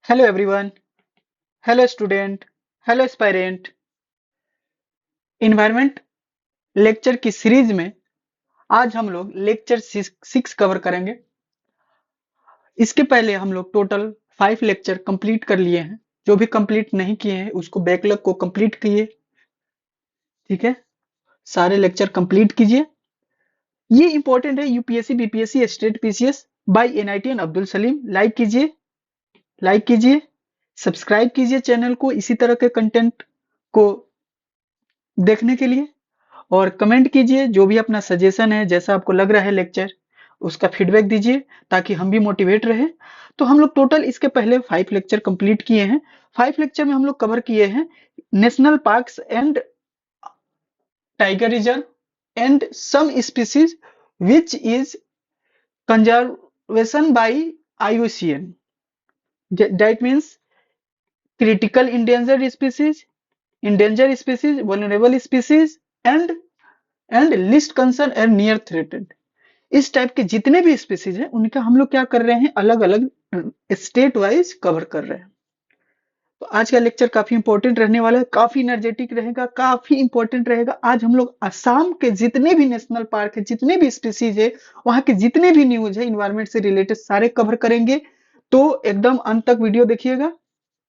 Hello everyone. Hello student. Hello aspirant. Environment lecture की series में आज हम लोग लेक्चर 6 कवर करेंगे। इसके पहले हम लोग टोटल 5 लेक्चर कंप्लीट कर लिए हैं। जो भी कंप्लीट नहीं किए हैं उसको बैकलॉग को कंप्लीट किए। ठीक है, सारे लेक्चर कंप्लीट कीजिए। ये इंपॉर्टेंट है, UPSC BPSC state PCS by NIT and Abdul Salim. Like कीजिए, सब्सक्राइब कीजिए चैनल को इसी तरह के कंटेंट को देखने के लिए। और कमेंट कीजिए, जो भी अपना सजेशन है, जैसा आपको लग रहा है लेक्चर, उसका फीडबैक दीजिए ताकि हम भी मोटिवेट रहे। तो हम लोग टोटल इसके पहले 5 लेक्चर कंप्लीट किए हैं। 5 लेक्चर में हम लोग कवर किए हैं national parks and tiger reserve and some species which is conservation by IUCN, that means critical endanger species, vulnerable species and least concern and near threatened. इस टाइप के जितने भी स्पीसीज हैं उनका हम लोग क्या कर रहे हैं, अलग अलग स्टेट वाइज कवर कर रहे हैं। तो आज का लेक्चर काफी इंपॉर्टेंट रहने वाला है, काफी एनर्जेटिक रहेगा, काफी इंपॉर्टेंट रहेगा। आज हम लोग असम के जितने भी नेशनल पार्क है, जितने भी स्पीसीज है, वहां के जितने भी न्यूज है इन्वायरमेंट से रिलेटेड सारे कवर करेंगे। तो एकदम अंत तक वीडियो देखिएगा।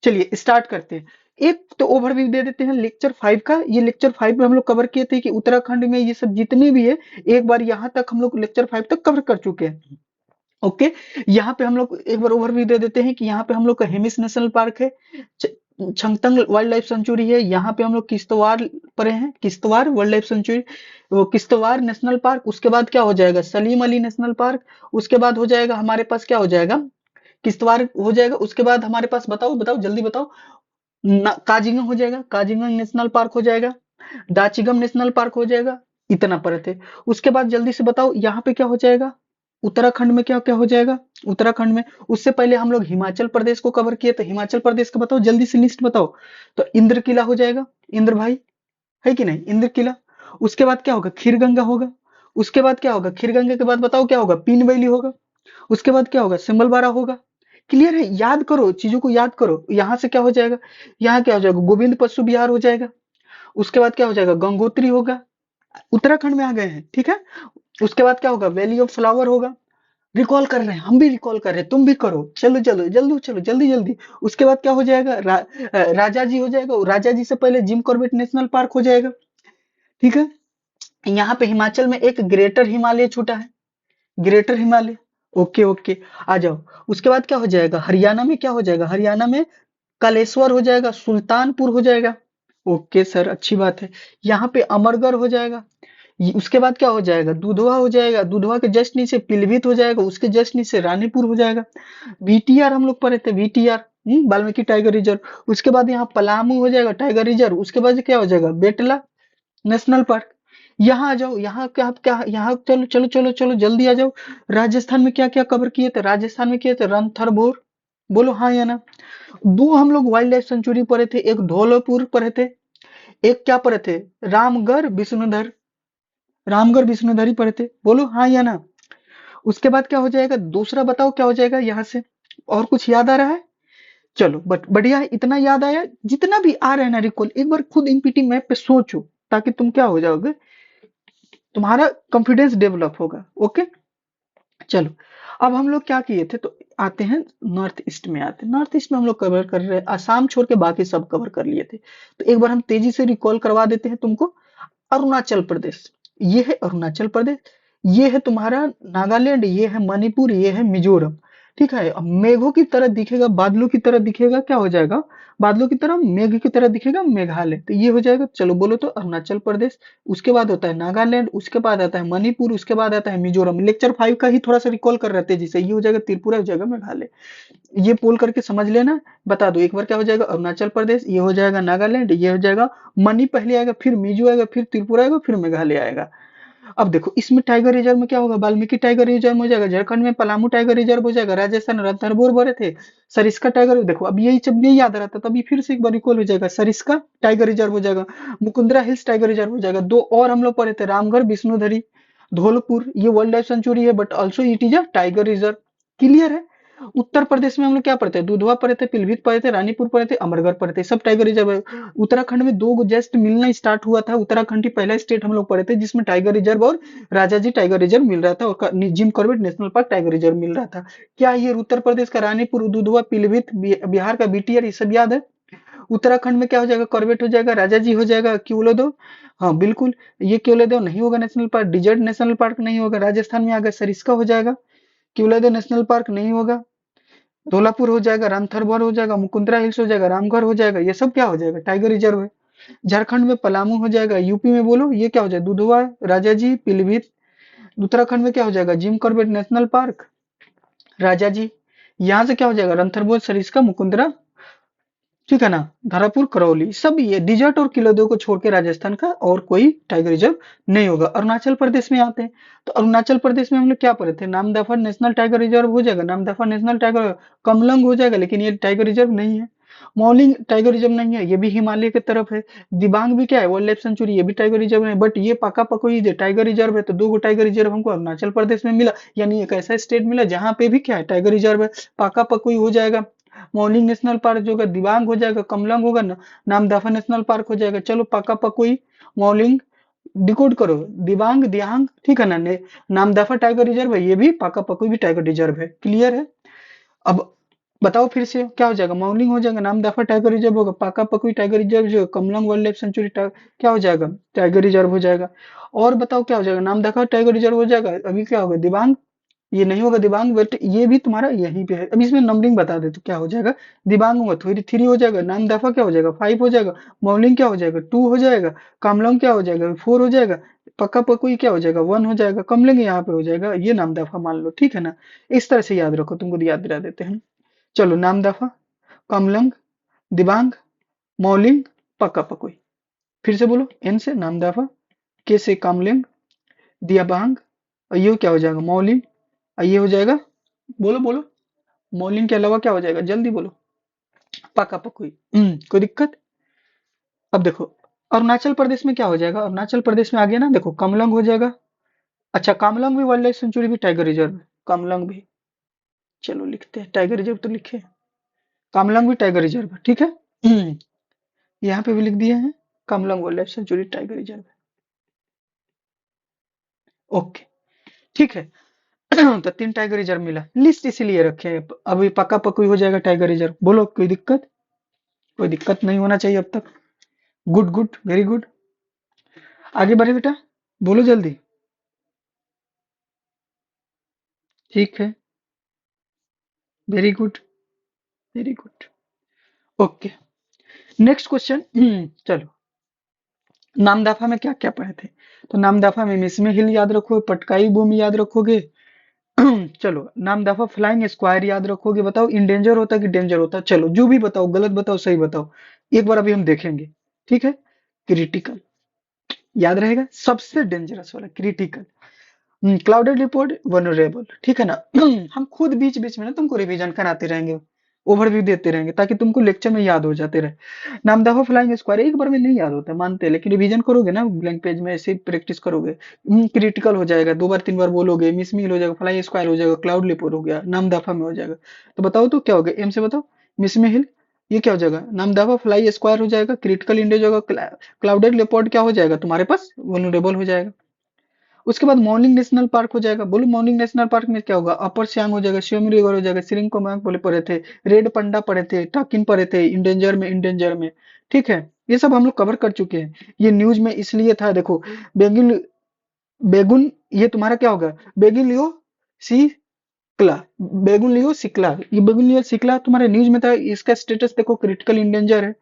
चलिए स्टार्ट करते हैं। एक तो ओवरव्यू दे देते हैं लेक्चर 5 का। ये लेक्चर 5 में हम लोग कवर किए थे कि उत्तराखंड में ये सब जितने भी है, एक बार यहाँ तक हम लोग लेक्चर 5 तक कवर कर चुके हैं। ओके, यहाँ पे हम लोग एक बार ओवरव्यू दे देते हैं कि यहाँ पे हम लोग का हेमिस नेशनल पार्क है, छंगतंग वाइल्ड लाइफ सेंचुरी है। यहाँ पे हम लोग किश्तवाड़ परे हैं, किश्तवाड़ वाइल्ड लाइफ सेंचुरी, वो किश्तवाड़ नेशनल पार्क। उसके बाद क्या हो जाएगा, सलीम अली नेशनल पार्क। उसके बाद हो जाएगा हमारे पास क्या हो जाएगा, किश्तवाड़ हो जाएगा। उसके बाद हमारे पास बताओ बताओ जल्दी बताओ, काजीगंग हो जाएगा, काजीगंग नेशनल पार्क हो जाएगा, दाचिगम नेशनल पार्क हो जाएगा। इतना पड़े थे। उसके बाद जल्दी से बताओ यहाँ पे क्या हो जाएगा, उत्तराखंड में क्या क्या हो जाएगा। उत्तराखंड में उससे पहले हम लोग हिमाचल प्रदेश को कवर किए, तो हिमाचल प्रदेश का बताओ जल्दी से लिस्ट बताओ। तो इंद्र किला हो जाएगा, इंद्र भाई है कि नहीं, इंद्र किला। उसके बाद क्या होगा, खीर गंगा होगा। उसके बाद क्या होगा, खीर गंगा के बाद बताओ क्या होगा, पीन वैली होगा। उसके बाद क्या होगा, सिमलबारा होगा। क्लियर है, याद करो, चीजों को याद करो। यहाँ से क्या हो जाएगा, यहाँ क्या हो जाएगा, गोविंद पशु विहार हो जाएगा। उसके बाद क्या हो जाएगा, गंगोत्री होगा। उत्तराखंड में आ गए हैं, ठीक है। उसके बाद क्या होगा, वैली ऑफ फ्लावर होगा। रिकॉल कर रहे हैं, हम भी रिकॉल कर रहे हैं, तुम भी करो, चलो चलो जल्दी चलो, जल्दी जल्दी। उसके बाद क्या हो जाएगा, राजा जी हो जाएगा। राजा जी से पहले जिम कॉर्बेट नेशनल पार्क हो जाएगा। ठीक है। यहाँ पे हिमाचल में एक ग्रेटर हिमालय छूटा है, ग्रेटर हिमालय। ओके ओके, आ जाओ। उसके बाद क्या हो जाएगा, हरियाणा में क्या हो जाएगा, हरियाणा में कलेश्वर हो जाएगा, सुल्तानपुर हो जाएगा। ओके सर, अच्छी बात है। यहाँ पे अमरगढ़ हो जाएगा। उसके बाद क्या हो जाएगा, दुधवा हो जाएगा। दुधवा के जस्ट नीचे पीलीभीत हो जाएगा। उसके जस्ट नीचे रानीपुर हो जाएगा। VTR हम लोग पढ़े थे, VTR वाल्मीकि टाइगर रिजर्व। उसके बाद यहाँ पलामू हो जाएगा टाइगर रिजर्व। उसके बाद क्या हो जाएगा, बेटला नेशनल पार्क। यहाँ आ जाओ, यहाँ क्या क्या, यहाँ चलो चलो चलो चलो जल्दी आ जाओ। राजस्थान में क्या क्या कवर किए थे, राजस्थान में किए थे रणथंभौर। बोलो हाँ या ना। दो हम लोग वाइल्ड लाइफ सेंचुरी पढ़े थे, एक धौलापुर पढ़े थे, एक क्या पढ़े थे, रामगढ़ विष्णुधर, रामगढ़ विष्णुधरी पढ़े थे। बोलो हाँ या ना। उसके बाद क्या हो जाएगा, दूसरा बताओ क्या हो जाएगा यहाँ से। और कुछ याद आ रहा है, चलो बट बढ़िया है, इतना याद आया। जितना भी आ रहा है ना रिकॉल, एक बार खुद इनपीटी मैप पे सोचो, ताकि तुम क्या हो जाओगे, तुम्हारा कॉन्फिडेंस डेवलप होगा। ओके, चलो। अब हम लोग क्या किए थे, तो आते हैं नॉर्थ ईस्ट में। आते हैं नॉर्थ ईस्ट में, हम लोग कवर कर रहे हैं, असम छोड़ के बाकी सब कवर कर लिए थे। तो एक बार हम तेजी से रिकॉल करवा देते हैं तुमको। अरुणाचल प्रदेश, ये है अरुणाचल प्रदेश। ये है तुम्हारा नागालैंड, ये है मणिपुर, ये है मिजोरम। ठीक है। अब मेघों की तरह दिखेगा, बादलों की तरह दिखेगा, क्या हो जाएगा, बादलों की तरह मेघ की तरह दिखेगा, मेघालय। तो ये हो जाएगा, चलो बोलो तो, अरुणाचल प्रदेश। उसके बाद होता है नागालैंड, उसके बाद आता है मणिपुर, उसके बाद आता है मिजोरम। लेक्चर 5 का ही थोड़ा सा रिकॉल कर रहे थे, जिसे ये हो जाएगा त्रिपुरा, हो जाएगा मेघालय। ये पोल करके समझ लेना, बता दो एक बार, क्या हो जाएगा, अरुणाचल प्रदेश, ये हो जाएगा नागालैंड, ये हो जाएगा मणि पहले आएगा, फिर मिजो आएगा, फिर त्रिपुरा आएगा, फिर मेघालय आएगा। अब देखो इसमें टाइगर रिजर्व में क्या होगा, वाल्मीकि टाइगर रिजर्व हो जाएगा, झारखंड में पलामू टाइगर रिजर्व हो जाएगा, राजस्थान रणथंभौर भरे थे, सरिस्का टाइगर। देखो अब यही जब नहीं याद रहता, तभी फिर से एक बार रिकॉल हो जाएगा, सरिस्का टाइगर रिजर्व हो जाएगा, मुकुंदरा हिल्स टाइगर रिजर्व हो जाएगा। दो और हम लोग पढ़े थे, रामगढ़ विष्णुधरी, धौलपुर, ये वर्ल्ड लाइफ सेंचुरी है, but also it is a tiger reserve. Clear है। उत्तर प्रदेश में हम लोग क्या पढ़ते हैं, दुधवा पढ़े थे, पीलीभीत पढ़े थे, रानीपुर पढ़े थे, अमरगढ़ पढ़े थे, सब टाइगर रिजर्व है। उत्तराखंड में दो जस्ट मिलना स्टार्ट हुआ था, उत्तराखंड ही पहला स्टेट हम लोग पढ़े थे जिसमें टाइगर रिजर्व और राजाजी टाइगर रिजर्व मिल रहा था, और Jim Corbett national park tiger reserve मिल रहा था। क्या ये उत्तर प्रदेश का रानीपुर, दुधवा, पीलीभीत, बिहार का बीटीआर, ये सब याद है? उत्तराखंड में क्या हो जाएगा, कॉर्बेट हो जाएगा, राजाजी हो जाएगा, क्यूलोदो, हाँ बिल्कुल, ये क्यूलोदो नहीं होगा national park, desert national park नहीं होगा, राजस्थान में आ गया सरिस्का हो जाएगा, क्यूलोदो नेशनल पार्क नहीं होगा, धौलापुर हो जाएगा, रणथंभौर हो जाएगा, मुकुंदरा हिल्स हो जाएगा, रामगढ़ हो जाएगा, ये सब क्या हो जाएगा, टाइगर रिजर्व है। झारखंड में पलामू हो जाएगा, यूपी में बोलो ये क्या हो जाएगा, दुधवा, राजाजी, पीलीभीत, उत्तराखंड में क्या हो जाएगा, gym Corbett national park, Rajaji, यहाँ से क्या हो जाएगा, रणथंभौर, सरिस्का, मुकुंदरा, ठीक है ना, धारापुर, करौली, सब ये डिजर्ट और किलोदेव को छोड़ के राजस्थान का और कोई टाइगर रिजर्व नहीं होगा। अरुणाचल प्रदेश में आते हैं, तो अरुणाचल प्रदेश में हम लोग क्या पढ़े थे, नामदफा नेशनल टाइगर रिजर्व हो जाएगा, नामदफा नेशनल टाइगर, कमलंग हो जाएगा, लेकिन ये टाइगर रिजर्व नहीं है। मौलिंग टाइगर रिजर्व नहीं है, ये भी हिमालय की तरफ है। दिबांग भी क्या है, वाइल्ड लाइफ सेंचुरी, ये भी टाइगर रिजर्व है, बट ये पाका पकोई जो टाइगर रिजर्व है, तो दो गो टाइगर रिजर्व हमको अरुणाचल प्रदेश में मिला, यानी एक ऐसा स्टेट मिला जहाँ पे भी क्या है, टाइगर रिजर्व है। पाका पकोई हो जाएगा, मौलिंग नेशनल पार्क जो होगा, दिबांग हो जाएगा, कमलंग होगा ना, नामदफा नेशनल पार्क हो जाएगा। चलो पाका पकोई, मौलिंग, डिकोड करो, दिबांग, दियांग, ठीक है ना, नामदफा टाइगर रिजर्व है, ये भी पाका पकोई भी टाइगर रिजर्व है, क्लियर है? अब बताओ फिर से क्या हो जाएगा, मौलिंग हो जाएगा, नामदफा टाइगर रिजर्व होगा, पाका पकुई टाइगर रिजर्व जो कमलंग वाइल्ड लाइफ सेंचुरी क्या हो जाएगा, टाइगर रिजर्व हो जाएगा। और बताओ क्या हो जाएगा, नामदफा टाइगर रिजर्व हो जाएगा, अभी क्या होगा, दिबांग, ये नहीं होगा दिबांग, बट ये भी तुम्हारा यहीं पे है। अब इसमें नंबरिंग बता दे तो क्या हो जाएगा, दिबांग होगा थ्री, थ्री हो जाएगा, नामदफा क्या हो जाएगा, फाइव हो जाएगा, मौलिंग क्या हो जाएगा, टू हो जाएगा, कामलंग क्या हो जाएगा, फोर हो जाएगा, पक्का पकुई क्या हो जाएगा, वन हो जाएगा, कमलंग यहाँ पे हो जाएगा, ये नामदफा मान लो, ठीक है ना। इस तरह से याद रखो, तुमको याद दिला देते हैं। चलो, नामदफा, कमलंग, दिबांग, मौलिंग, पक्का पकुई, फिर से बोलो, एन से नामदफा, के से कामलिंग, दियाबांग, और ये क्या हो जाएगा, मौलिंग, और ये हो जाएगा, बोलो बोलो, मौलिंग के अलावा क्या हो जाएगा, जल्दी बोलो, पक्का पकुई। कोई दिक्कत? अब देखो, अरुणाचल प्रदेश में क्या हो जाएगा, अरुणाचल प्रदेश में आ गया ना, देखो कमलंग हो जाएगा। अच्छा, कामलंग भी वाइल्ड लाइफ सेंचुरी भी टाइगर रिजर्व है, कामलंग भी, चलो लिखते हैं, टाइगर रिजर्व तो लिखे, कामलंग भी टाइगर रिजर्व है, ठीक है। यहाँ पे भी लिख दिए हैं, Kamlang wild life sanctuary tiger reserve है, ओके, ठीक है। तो तीन टाइगर रिजर्व मिला, लिस्ट इसीलिए रखे हैं, अभी पक्का पक्की हो जाएगा टाइगर रिजर्व, बोलो कोई दिक्कत? कोई दिक्कत नहीं होना चाहिए अब तक, गुड गुड, वेरी गुड, आगे बढ़े बेटा, बोलो जल्दी, ठीक है, very good, very good, okay. Next question, चलो, नामदफा में क्या क्या पढ़े थे, तो नामदफा में मिसमी हिल याद रखोगे, पटकाई भूमि याद रखोगे, चलो नामदफा फ्लाइंग स्क्वायर याद रखोगे, बताओ इंडेंजर होता है कि डेंजर होता है, चलो जो भी बताओ, गलत बताओ सही बताओ, एक बार अभी हम देखेंगे, ठीक है। क्रिटिकल याद रहेगा, सबसे डेंजरस वाला क्रिटिकल, क्लाउडेड रिपोर्ट, वनरेबल, ठीक है ना। हम खुद बीच बीच में ना तुमको रिवीजन कराते रहेंगे, ओवरव्यू देते रहेंगे, ताकि तुमको लेक्चर में याद हो जाते रहे। नामदफा फ्लाइंग स्क्वायर एक बार में नहीं याद होता, मानते हैं, लेकिन रिवीजन करोगे ना, ब्लैंक पेज में ऐसे प्रैक्टिस करोगे, क्रिटिकल हो जाएगा, दो बार तीन बार बोलोगे, मिसमील हो जाएगा, फ्लाइंग स्क्वायर हो जाएगा, क्लाउड लिपोर हो गया, नामदफा में हो जाएगा। तो बताओ तो क्या हो गया, एम से बताओ, मिसमील, ये क्या हो जाएगा, नामदफा फ्लाई स्क्वायर हो जाएगा, क्रिटिकल इंडेज होगा, क्लाउडेड लेपर्ड क्या हो जाएगा तुम्हारे पास, वल्नरेबल हो जाएगा। उसके बाद मॉर्निंग नेशनल पार्क हो जाएगा, बोलो मॉर्निंग नेशनल पार्क में क्या होगा, अपर सियांग हो जाएगा, शियोमी रिवर हो जाएगा, सिरिंग कोमांग बोले पढ़े थे, रेड पंडा पढ़े थे, टाकिन पढ़े थे, इंडेंजर में, ठीक है। ये सब हम लोग कवर कर चुके हैं, ये न्यूज में इसलिए था, देखो, बेगिन, बेगुन, ये तुम्हारा क्या होगा, बेगिन लियो सी क्ला, बेगुन लियो सिक्ला, ये बेगुन लियो सिक्ला तुम्हारे न्यूज में था, इसका स्टेटस देखो क्रिटिकल इंडेंजर है।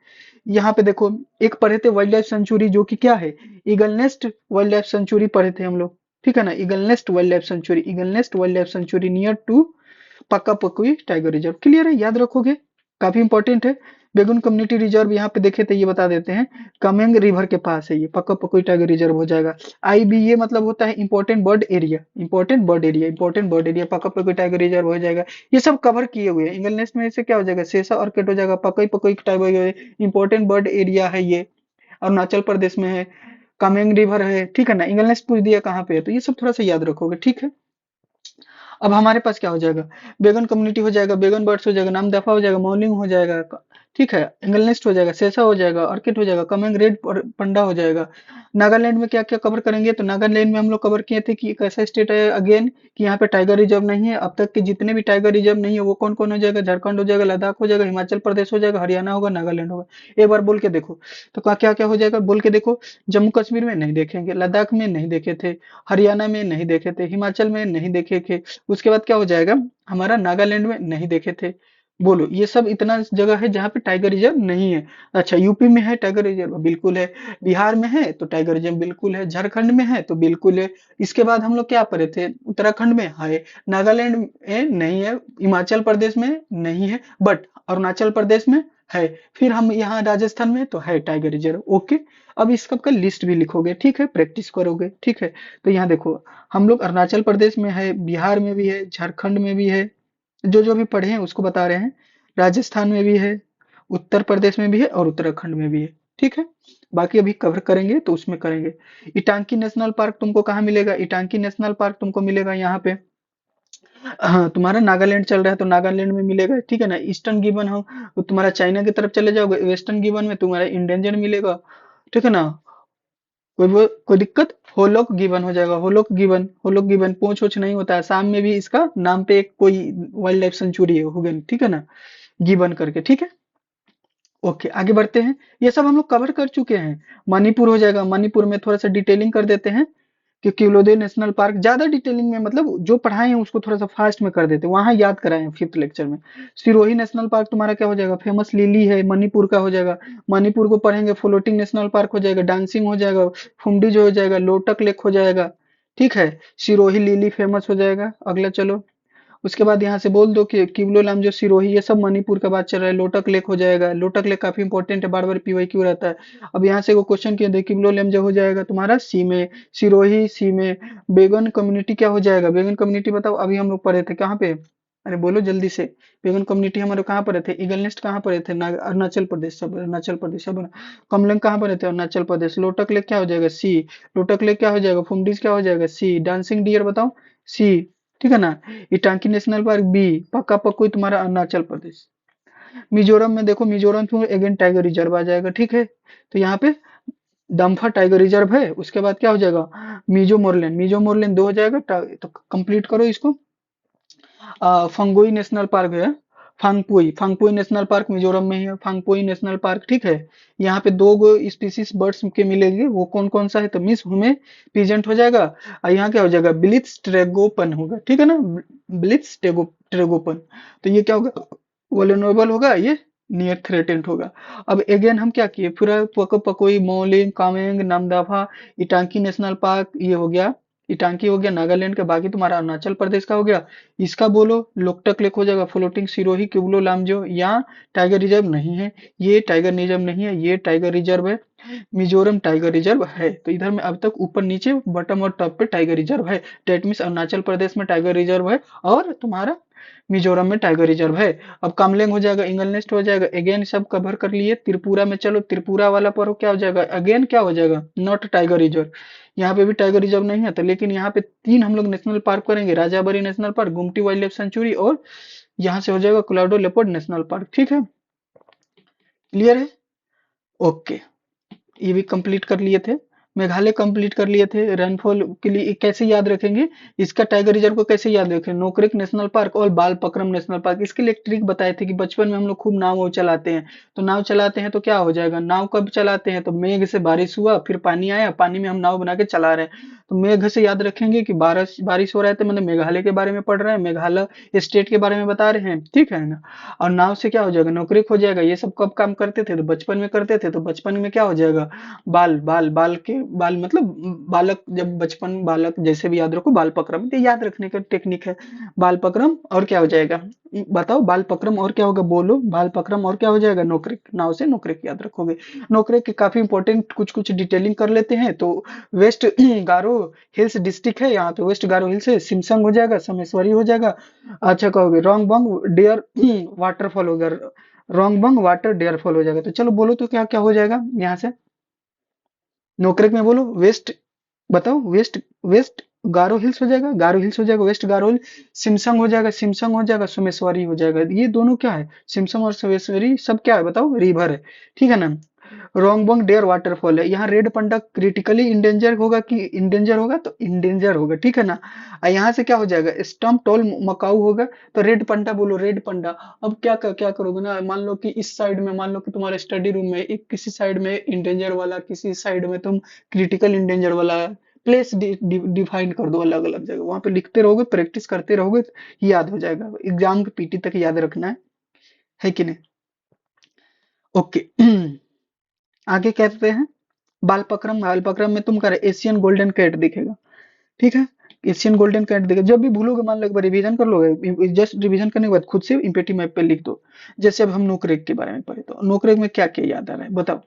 यहाँ पे देखो, एक पढ़े थे वाइल्ड लाइफ सेंचुरी, जो कि क्या है, eagle nest wild life sanctuary पढ़े थे हम लोग, ठीक है ना, eagle nest wild life sanctuary, eagle nest wild life sanctuary near to Pakke Pakhui tiger reserve, clear है, याद रखोगे, काफी इंपॉर्टेंट है। बेगुन कम्युनिटी रिजर्व यहाँ पे देखे थे, ये बता देते हैं, कमेंग रिवर के पास है, ये पक्का पकुई टाइगर रिजर्व हो जाएगा। आईबी, ये मतलब होता है important bird area, important bird area, important bird area, पक्का पकुई टाइगर रिजर्व हो जाएगा। ये सब कवर किए हुए हैं, इंगल नेस्ट में से क्या हो जाएगा, शेषा ऑर्किड हो जाएगा, पकई पकई टाइगर, इंपॉर्टेंट बर्ड एरिया है ये, अरुणाचल प्रदेश में है, कामेंग रिवर है, ठीक है ना, इंगल नेस्ट पूछ दिया कहाँ पे है, तो ये सब थोड़ा सा याद रखोगे, ठीक है। अब हमारे पास क्या हो जाएगा, बेगन कम्युनिटी हो जाएगा, बेगन बर्ड्स हो जाएगा, नामदफा हो जाएगा, मौलिंग हो जाएगा, ठीक है, एंगल नेस्ट हो जाएगा, सेसा हो जाएगा, ऑर्किड हो जाएगा, कमेंग रेड पंडा हो जाएगा। नागालैंड में क्या क्या कवर करेंगे, तो नागालैंड में हम लोग कवर किए थे कि एक ऐसा स्टेट है अगेन कि यहाँ पे टाइगर रिजर्व नहीं है। अब तक के जितने भी टाइगर रिजर्व नहीं है वो कौन कौन हो जाएगा, झारखंड हो जाएगा, लद्दाख हो जाएगा, हिमाचल प्रदेश हो जाएगा, हरियाणा होगा, नागालैंड होगा। एक बार बोल के देखो, तो क्या क्या क्या हो जाएगा, बोल के देखो। जम्मू कश्मीर में नहीं देखेंगे, लद्दाख में नहीं देखे थे, हरियाणा में नहीं देखे थे, हिमाचल में नहीं देखे थे। उसके बाद क्या हो जाएगा, हमारा नागालैंड में नहीं देखे थे। बोलो, ये सब इतना जगह है जहाँ पे टाइगर रिजर्व नहीं है। अच्छा, यूपी में है टाइगर रिजर्व, बिल्कुल है। बिहार में है तो टाइगर रिजर्व बिल्कुल है, झारखंड में है तो बिल्कुल है। इसके बाद हम लोग क्या पढ़े थे, उत्तराखंड में है, नागालैंड में नहीं है, हिमाचल प्रदेश में नहीं है, बट अरुणाचल प्रदेश में है। फिर हम यहाँ राजस्थान में तो है टाइगर रिजर्व। ओके, अब इसका का लिस्ट भी लिखोगे, ठीक है, प्रैक्टिस करोगे, ठीक है। तो यहाँ देखो, हम लोग अरुणाचल प्रदेश में है, बिहार में भी है, झारखंड में भी है, जो जो भी पढ़े हैं उसको बता रहे हैं। राजस्थान में भी है, उत्तर प्रदेश में भी है और उत्तराखंड में भी है, ठीक है। बाकी अभी कवर करेंगे तो उसमें करेंगे। इटांकी नेशनल पार्क तुमको कहाँ मिलेगा, इटांकी नेशनल पार्क तुमको मिलेगा यहाँ पे, हाँ, तुम्हारा नागालैंड चल रहा है तो नागालैंड में मिलेगा, ठीक है ना। ईस्टर्न गिबन हो तो तुम्हारा चाइना की तरफ चले जाओगे, वेस्टर्न गिबन में तुम्हारा इंडेंजर मिलेगा, ठीक है ना। कोई दिक्कत, होलोक गिबन हो जाएगा, होलोक गिबन, होलोक गिबन पूंछ उछ नहीं होता है। शाम में भी इसका नाम पे एक कोई वाइल्ड लाइफ सेंचुरी है होगन, ठीक है ना, गिबन करके, ठीक है। ओके, आगे बढ़ते हैं। ये सब हम लोग कवर कर चुके हैं। मणिपुर हो जाएगा, मणिपुर में थोड़ा सा डिटेलिंग कर देते हैं कि किलोदे नेशनल पार्क ज्यादा डिटेलिंग में, मतलब जो पढ़ाए हैं उसको थोड़ा सा फास्ट में कर देते हैं, वहां याद कराए हैं फिफ्थ लेक्चर में। सिरोही नेशनल पार्क तुम्हारा क्या हो जाएगा, फेमस लिली है, मणिपुर का हो जाएगा। मणिपुर को पढ़ेंगे, फ्लोटिंग नेशनल पार्क हो जाएगा, डांसिंग हो जाएगा, फुमडी जो हो जाएगा, लोटक लेक हो जाएगा, ठीक है। सिरोही लिली फेमस हो जाएगा। अगला चलो, उसके बाद यहाँ से बोल दो कि किवलो लामजो सिरोही, ये सब मणिपुर का बात चल रहा है। लोटक लेक हो जाएगा, लोटक लेक काफी इंपॉर्टेंट है, बार बार पीवाई क्यों रहता है। अब यहाँ से वो क्वेश्चन किया दे, किवलो लामजो हो जाएगा तुम्हारा सी में, सिरोही सी में। बेगन कम्युनिटी क्या हो जाएगा, बेगन कम्युनिटी बताओ, अभी हम लोग पढ़े थे कहाँ पे, अरे बोलो जल्दी से। बेगन कम्युनिटी हमारे कहाँ पढ़े थे, ईगल नेस्ट कहाँ पढ़े थे, अरुणाचल प्रदेश, सब अरुणाचल प्रदेश सब ना। कमलंग कहाँ पढ़े थे, अरुणाचल प्रदेश। लोटक लेक क्या हो जाएगा, सी। लोटक लेक क्या हो जाएगा, फुमडीज क्या हो जाएगा, सी। डांसिंग डियर बताओ, सी, ठीक है ना। इटांकी नेशनल पार्क बी, पक्का पक्कोई तुम्हारा अरुणाचल प्रदेश। मिजोरम में देखो, मिजोरम में अगेन टाइगर रिजर्व आ जाएगा, ठीक है। तो यहाँ पे दम्फा टाइगर रिजर्व है। उसके बाद क्या हो जाएगा, मिजो मोरलैंड, मिजो मोरलैंड दो हो जाएगा, तो कंप्लीट करो इसको। फंगोई नेशनल पार्क है, फांगपुई, फांगपुई नेशनल पार्क मिजोरम में ही है, फांगपुई नेशनल पार्क, ठीक है। यहाँ पे दो गो स्पीसीज बर्ड्स के मिलेंगे, वो कौन कौन सा है, तो मिस हुमे पीजेंट हो जाएगा, और यहाँ क्या हो जाएगा, ब्लिट्स ट्रेगोपन होगा, ठीक है ना, ब्लिट्स ट्रेगोपन। तो ये क्या होगा, वोलेनोबल होगा, ये नियर थ्रेटेंड होगा। अब अगेन हम क्या किए, पूरा पको पकोई, मोलिंग, कामेंग, नामदाफा, इटांकी नेशनल पार्क, ये हो गया, इटांकी हो गया नागालैंड का। बाकी तुम्हारा अरुणाचल प्रदेश का हो गया। इसका बोलो, लोकटक लेक हो जाएगा, फ्लोटिंग सिरोही, क्यूबलो लामजो, यहाँ टाइगर रिजर्व नहीं है, ये टाइगर रिजर्व नहीं है, ये टाइगर रिजर्व है। मिजोरम टाइगर रिजर्व है, तो इधर में अब तक ऊपर नीचे बॉटम और टॉप पे टाइगर रिजर्व है। डेट मीन्स अरुणाचल प्रदेश में टाइगर रिजर्व है और तुम्हारा मिजोरम में टाइगर रिजर्व है। अब कामलेंग हो जाएगा, इंगल नेस्ट हो जाएगा, अगेन सब कवर कर लिए। त्रिपुरा में चलो, त्रिपुरा वाला पर क्या हो जाएगा, अगेन क्या हो जाएगा, नॉट टाइगर रिजर्व। यहाँ पे भी टाइगर रिजर्व नहीं है, तो लेकिन यहाँ पे तीन हम लोग नेशनल पार्क करेंगे, राजाबरी नेशनल पार्क, गुमटी वाइल्ड लाइफ सेंचुरी, और यहाँ से हो जाएगा कोलाडो लेपर्ड नेशनल पार्क, ठीक है। क्लियर है, ओके। ये भी कंप्लीट कर लिए थे। मेघालय कंप्लीट कर लिए थे। रेनफॉल के लिए कैसे याद रखेंगे, इसका टाइगर रिजर्व को कैसे याद रखें, नोकरेक नेशनल पार्क और बालपक्रम नेशनल पार्क। इसके लिए एक ट्रिक बताए थे कि बचपन में हम लोग खूब नाव वाव चलाते हैं, तो नाव चलाते हैं तो क्या हो जाएगा, नाव कब चलाते हैं, तो मेघ से बारिश हुआ, फिर पानी आया, पानी में हम नाव बना के चला रहे हैं, तो मेघ से याद रखेंगे कि बारिश बारिश हो रहा है, तो मतलब मेघालय के बारे में पढ़ रहे हैं, मेघालय स्टेट के बारे में बता रहे हैं, ठीक है ना। और नाव से क्या हो जाएगा, नौकरी हो जाएगा। ये सब कब काम करते थे, तो बचपन में करते थे, तो बचपन में क्या हो जाएगा, बाल बाल बाल के बाल, मतलब बालक, जब बचपन बालक जैसे भी याद रखो, बाल पक्रम, तो याद रखने का टेक्निक है। बाल पक्रम और क्या हो जाएगा, बताओ, बाल पक्रम और क्या होगा, बोलो, बाल पक्रम और क्या हो जाएगा, नौकरी, नाव से नौकरी याद रखोगे। नौकरी के काफी इंपॉर्टेंट कुछ कुछ डिटेलिंग कर लेते हैं। तो वेस्ट गारो हिल्स डिस्ट्रिक्ट है, यहाँ पे वेस्ट गारो हिल्स है, सिमसंग हो जाएगा, समेश्वरी हो जाएगा। अच्छा कहोगे रोंगबंग डियर वाटरफॉल हो गया, रोंगबंग वाटर डियरफॉल हो जाएगा। तो चलो बोलो तो क्या क्या हो जाएगा यहाँ से, नोकरेक में बोलो, वेस्ट, बताओ, वेस्ट, वेस्ट गारो हिल्स हो जाएगा, गारो हिल्स हो जाएगा, वेस्ट गारो हिल। सिमसंग हो जाएगा, सिमसंग हो जाएगा, सोमेश्वरी हो जाएगा। ये दोनों क्या है, सिमसंग और सोमेश्वरी सब क्या है बताओ, रिवर है, ठीक है ना। रोंगबोंग डेयर वाटरफॉल है। यहाँ रेड पंडा क्रिटिकली इंडेंजर होगा कि इंडेंजर होगा, तो इंडेंजर होगा, ठीक है ना। यहाँ से क्या हो जाएगा, स्टम्प टोल मकाऊ होगा, तो रेड पंडा बोलो, रेड पंडा। अब क्या करोगे ना, मान लो कि इस साइड में, मान लो कि तुम्हारे स्टडी रूम में एक किसी साइड में इंडेंजर वाला, किसी साइड में तुम क्रिटिकल इंडेंजर वाला प्लेस डिफाइन कर दो, अलग अलग जगह, वहां पे लिखते रहोगे, प्रैक्टिस करते रहोगे, याद हो जाएगा, एग्जाम के पीटी तक याद रखना है कि नहीं। ओके। आगे कहते हैं बालपक्रम। बालपक्रम में तुम करे एशियन गोल्डन कैट दिखेगा, ठीक है। एशियन गोल्डन कैट दिखेगा, जब भी भूलोगे मान लो एक बार रिवीजन कर लोगे, जस्ट रिवीजन करने के बाद खुद से इम्पेटी मैप पे लिख दो। जैसे अब हम नोकरेक के बारे में पढ़े, तो नोकरेक में क्या क्या याद आ रहा है बताओ,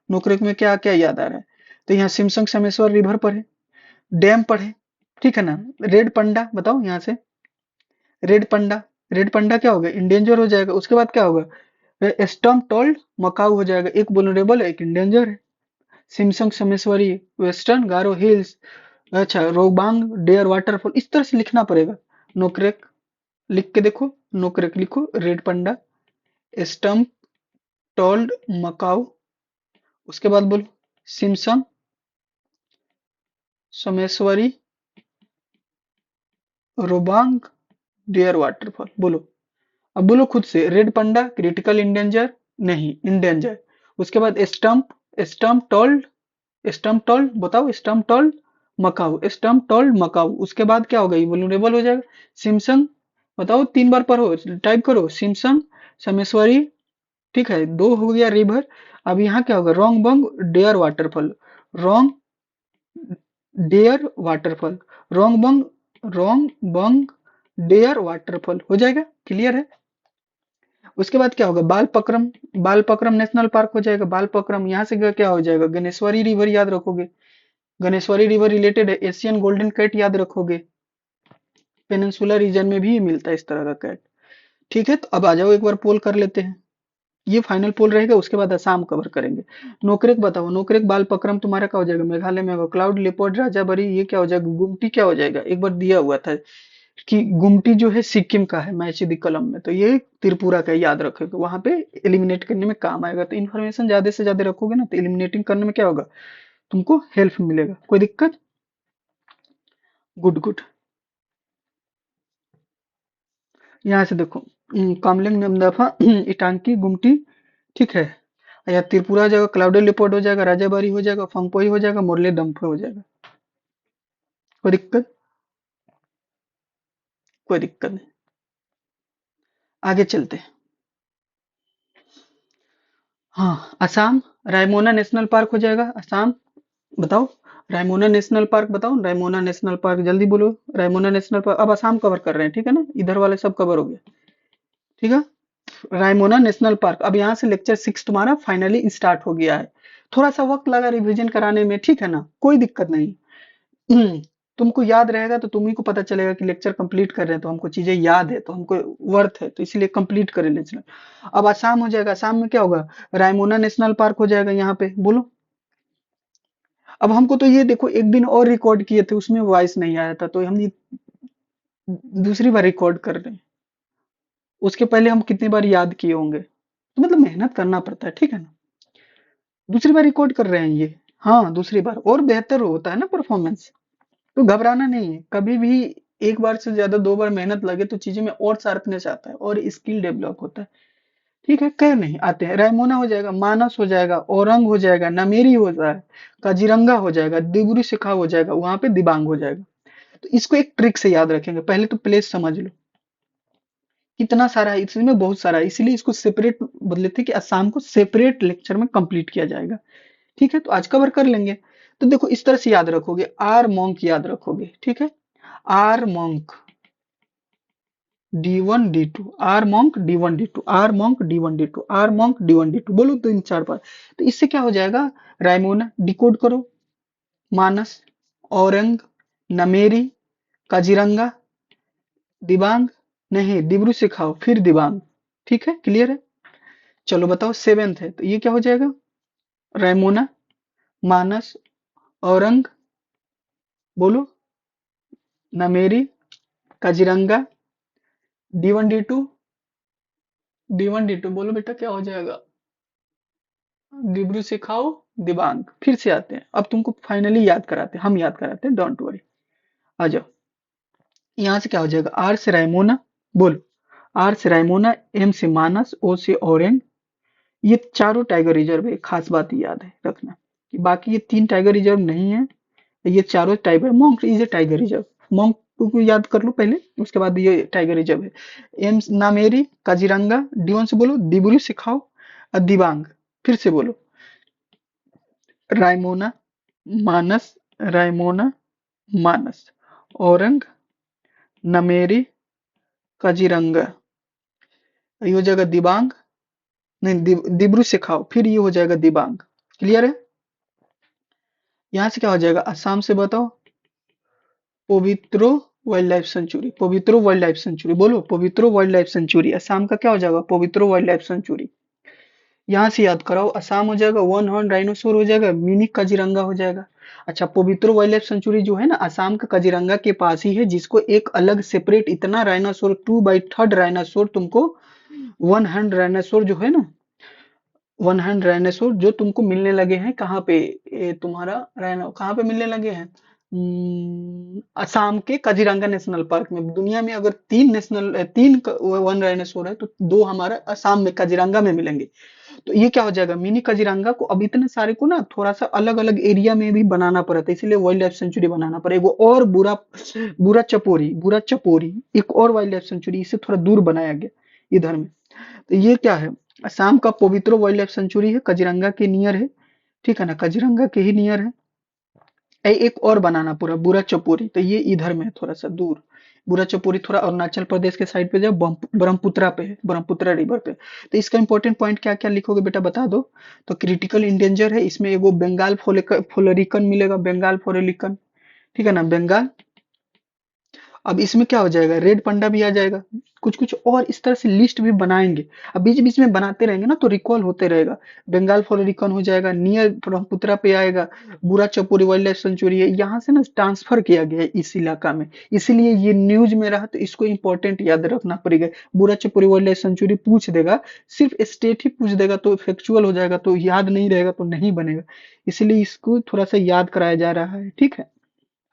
नोकरेक में क्या क्या याद आ रहा है। तो यहाँ सिमसंग समेश्वर रिवर पढ़े, डैम पढ़े, ठीक है ना। रेड पंडा बताओ यहाँ से, रेड पंडा, रेड पंडा क्या होगा, इंडेंजर हो जाएगा। उसके बाद क्या होगा, स्टम्प टोल्ड मकाऊ हो जाएगा, एक वुलनरेबल है, एक इंडेंजर है। सिमसंग समेश्वरी, वेस्टर्न गारो हिल्स, अच्छा रोबांग डेयर वाटरफॉल, इस तरह से लिखना पड़ेगा। नोक्रेक लिख के देखो, नोक्रेक लिखो, रेड पंडा, स्टम्प टोल्ड मकाऊ, उसके बाद बोलो सिमसंग समेश्वरी, रोबांग डेयर वाटरफॉल, बोलो। अब बोलो खुद से, रेड पंडा क्रिटिकल इंडेंजर, नहीं इंडेंजर। उसके बाद stump, stump tailed, stump tailed बताओ, stump tailed macaque, stump tailed macaque. उसके बाद क्या होगा, ये वुलनरेबल हो जाएगा। सिमसंग बताओ, 3 बार पढ़ो, टाइप करो, सिमसंग समेश्वरी, ठीक है, 2 हो गया रिवर। अब यहाँ क्या होगा, रोंग बंग डेयर वाटरफॉल, रोंग डेयर वाटरफॉल, रोंग बंग, रोंग बंग डेयर वाटरफॉल हो जाएगा, क्लियर है। उसके बाद क्या होगा, बालपक्रम, बालपक्रम नेशनल पार्क हो जाएगा। बालपक्रम यहाँ से क्या हो जाएगा, गणेश्वरी रिवर याद रखोगे, गणेश्वरी रिवर रिलेटेड है। एशियन गोल्डन कैट याद रखोगे, पेनिनसुलर रीजन में भी मिलता है इस तरह का कैट, ठीक है। तो अब आ जाओ एक बार पोल कर लेते हैं, ये फाइनल पोल रहेगा, उसके बाद असम कवर करेंगे। नोकरेक बताओ, नोकरेक बालपक्रम तुम्हारा क्या हो जाएगा, मेघालय में होगा। क्लाउड लेपर्ड राजाबरी, ये क्या हो जाएगा, गुमटी क्या हो जाएगा, एक बार दिया हुआ था कि गुमटी जो है सिक्किम का है, मैचिदी कलम में, तो ये त्रिपुरा का, याद रखोगे, वहां पे एलिमिनेट करने में काम आएगा। तो इन्फॉर्मेशन ज्यादा से ज्यादा रखोगे ना, तो एलिमिनेटिंग करने में क्या होगा, तुमको हेल्प मिलेगा। कोई दिक्कत, गुड गुड। यहाँ से देखो, कामलिंग नमदफा इटांकी गुमटी, ठीक है। या त्रिपुरा हो जाएगा, क्लाउडेड लिपोर्ट हो जाएगा, राजाबारी हो जाएगा, फंगपोई हो जाएगा, मुरली दम्फे हो जाएगा। कोई दिक्कत, कोई दिक्कत नहीं, आगे चलते हैं। हाँ, असम, रायमोना नेशनल पार्क हो जाएगा, असम बताओ। रायमोना नेशनल पार्क बताओ, रायमोना नेशनल पार्क जल्दी बोलो। रायमोना नेशनल पार्क, अब असम कवर कर रहे हैं, ठीक है ना, इधर वाले सब कवर हो गया, ठीक है। रायमोना नेशनल पार्क, अब यहाँ से लेक्चर 6 तुम्हारा फाइनली स्टार्ट हो गया है। थोड़ा सा वक्त लगा रिवीजन कराने में, ठीक है ना, कोई दिक्कत नहीं। तुमको याद रहेगा तो तुम्ही को पता चलेगा कि लेक्चर कंप्लीट कर रहे हैं, तो हमको चीजें याद है, तो हमको वर्थ है, तो इसीलिए कंप्लीट करें लेक्चर। अब आसाम हो जाएगा, आसाम में क्या होगा, रायमोना नेशनल पार्क हो जाएगा यहाँ पे, बोलो। अब हमको तो ये देखो, एक दिन और रिकॉर्ड किए थे, उसमें वॉइस नहीं आया था, तो हम ये दूसरी बार रिकॉर्ड कर रहे हैं। उसके पहले हम कितनी बार याद किए होंगे, तो मतलब मेहनत करना पड़ता है, ठीक है ना। दूसरी बार रिकॉर्ड कर रहे हैं ये, हाँ दूसरी बार, और बेहतर होता है ना परफॉर्मेंस। तो घबराना नहीं है कभी भी, एक बार से ज्यादा 2 बार मेहनत लगे तो चीजें में और शार्पनेस आता है और स्किल डेवलप होता है, ठीक है। कह नहीं आते हैं, रायमोना हो जाएगा, मानस हो जाएगा, औरंग हो जाएगा, नमेरी हो जाएगा, काजीरंगा हो जाएगा, दिब्रू सिखा हो जाएगा, वहां पे दिबांग हो जाएगा। तो इसको एक ट्रिक से याद रखेंगे, पहले तो प्लेस समझ लो, कितना सारा है इसमें, बहुत सारा है, इसीलिए इसको सेपरेट बदले थे कि असम को सेपरेट लेक्चर में कंप्लीट किया जाएगा, ठीक है। तो आज कवर कर लेंगे। तो देखो इस तरह से याद रखोगे, आर मॉन्क याद रखोगे, ठीक है। R monk D1 D2, R monk D1 D2, R monk D1 D2, R monk D1 D2, बोलो 3 4 बार। तो इससे क्या हो जाएगा, रायमोना डिकोड करो, मानस, औरंग, नमेरी, काजीरंगा, दिबांग, नहीं दिब्रू सिखाओ फिर दिबांग, ठीक है, क्लियर है। चलो बताओ सेवेंथ है, तो ये क्या हो जाएगा, रायमोना, मानस, औरंग, बोलो, Nameri, Kaziranga, D1 D2, D1 D2 बोलो बेटा क्या हो जाएगा? डिब्रू सिखाओ, दिबांग। फिर से आते हैं, अब तुमको फाइनली याद कराते हैं, हम याद कराते हैं, डोंट वरी। आ जाओ। यहाँ से क्या हो जाएगा? आर से रायमोना, बोलो। आर से रायमोना, एम से मानस, ओ से औरंग। ये चारों टाइगर रिजर्व है, खास बात याद है रखना कि बाकी ये तीन टाइगर रिजर्व नहीं है। ये चारों tiger, monk is a tiger reserve. Monk को याद कर लो पहले, उसके बाद ये टाइगर रिजर्व है। एम नामेरी, काजीरंगा, D1 से बोलो, डिब्रू सिखाओ और दिबांग। फिर से बोलो, रायमोना, मानस, रायमोना, मानस, औरंग, नमेरी, काजीरंगा। ये हो जाएगा दिबांग। नहीं, दिब्रू सिखाओ, फिर ये हो जाएगा दिबांग। क्लियर है? यहाँ से क्या हो जाएगा? असम से बताओ, Pobitora wild life sanctuary. Pobitora wild life sanctuary बोलो, Pobitora wild life sanctuary. Assam का क्या हो जाएगा? Pobitora wild life sanctuary. यहाँ से याद कराओ, असम हो जाएगा, वन हॉर्न राइनोसोर हो जाएगा, मिनी काजीरंगा हो जाएगा। अच्छा, पवित्र वाइल्ड लाइफ सेंचुरी जो है ना, असम का काजीरंगा के पास ही है, जिसको एक अलग सेपरेट इतना राइनोसोर, 2/3 राइनोसोर तुमको, वन हैंड राइनोसोर जो है ना, वन हैंड राइनोसोर जो तुमको मिलने लगे हैं कहाँ पे? तुम्हारा राइनो कहाँ पे मिलने लगे हैं? असम के काजीरंगा नेशनल पार्क में। दुनिया में अगर तीन वन राइनोसोर है, तो दो हमारा असम में काजीरंगा में मिलेंगे। तो ये क्या हो जाएगा? मिनी काजीरंगा को अब इतने सारे को ना थोड़ा सा अलग अलग एरिया में भी बनाना पड़ा था, इसलिए वाइल्ड लाइफ सेंचुरी बनाना पड़ा। वो और बुरा चपोरी एक और वाइल्ड लाइफ सेंचुरी इससे थोड़ा दूर बनाया गया इधर में। तो ये क्या है? असम का पवित्र वाइल्ड लाइफ सेंचुरी है, काजीरंगा के नियर है। ठीक है ना, काजीरंगा के ही नियर है। एक और बनाना पूरा बुरा चपोरी, तो ये इधर में है थोड़ा सा दूर। बुरा चपोरी थोड़ा अरुणाचल प्रदेश के साइड पे जाओ, ब्रह्मपुत्रा पे है, ब्रह्मपुत्रा रिवर पे। तो इसका इंपॉर्टेंट पॉइंट क्या क्या लिखोगे बेटा, बता दो। तो क्रिटिकल इंडेंजर है, इसमें एगो बंगाल फ्लोरिकन मिलेगा, बंगाल फ्लोरिकन। ठीक है ना, बंगाल। अब इसमें क्या हो जाएगा? रेड पंडा भी आ जाएगा। कुछ कुछ और इस तरह से लिस्ट भी बनाएंगे। अब बीच बीच में बनाते रहेंगे ना, तो रिकॉल होते रहेगा। बंगाल फ्लोरिकन हो जाएगा, नियर ब्रह्मपुत्रा पे आएगा। बुरा चपोरी वाइल्ड लाइफ सेंचुरी है, यहाँ से ना ट्रांसफर किया गया है इस इलाका में, इसीलिए ये न्यूज में रहा, तो इसको इंपॉर्टेंट याद रखना पड़ेगा। बुरा चपोरी वाइल्ड लाइफ सेंचुरी पूछ देगा, सिर्फ स्टेट ही पूछ देगा तो फैक्चुअल हो जाएगा, तो याद नहीं रहेगा तो नहीं बनेगा। इसलिए इसको थोड़ा सा याद कराया जा रहा है। ठीक है,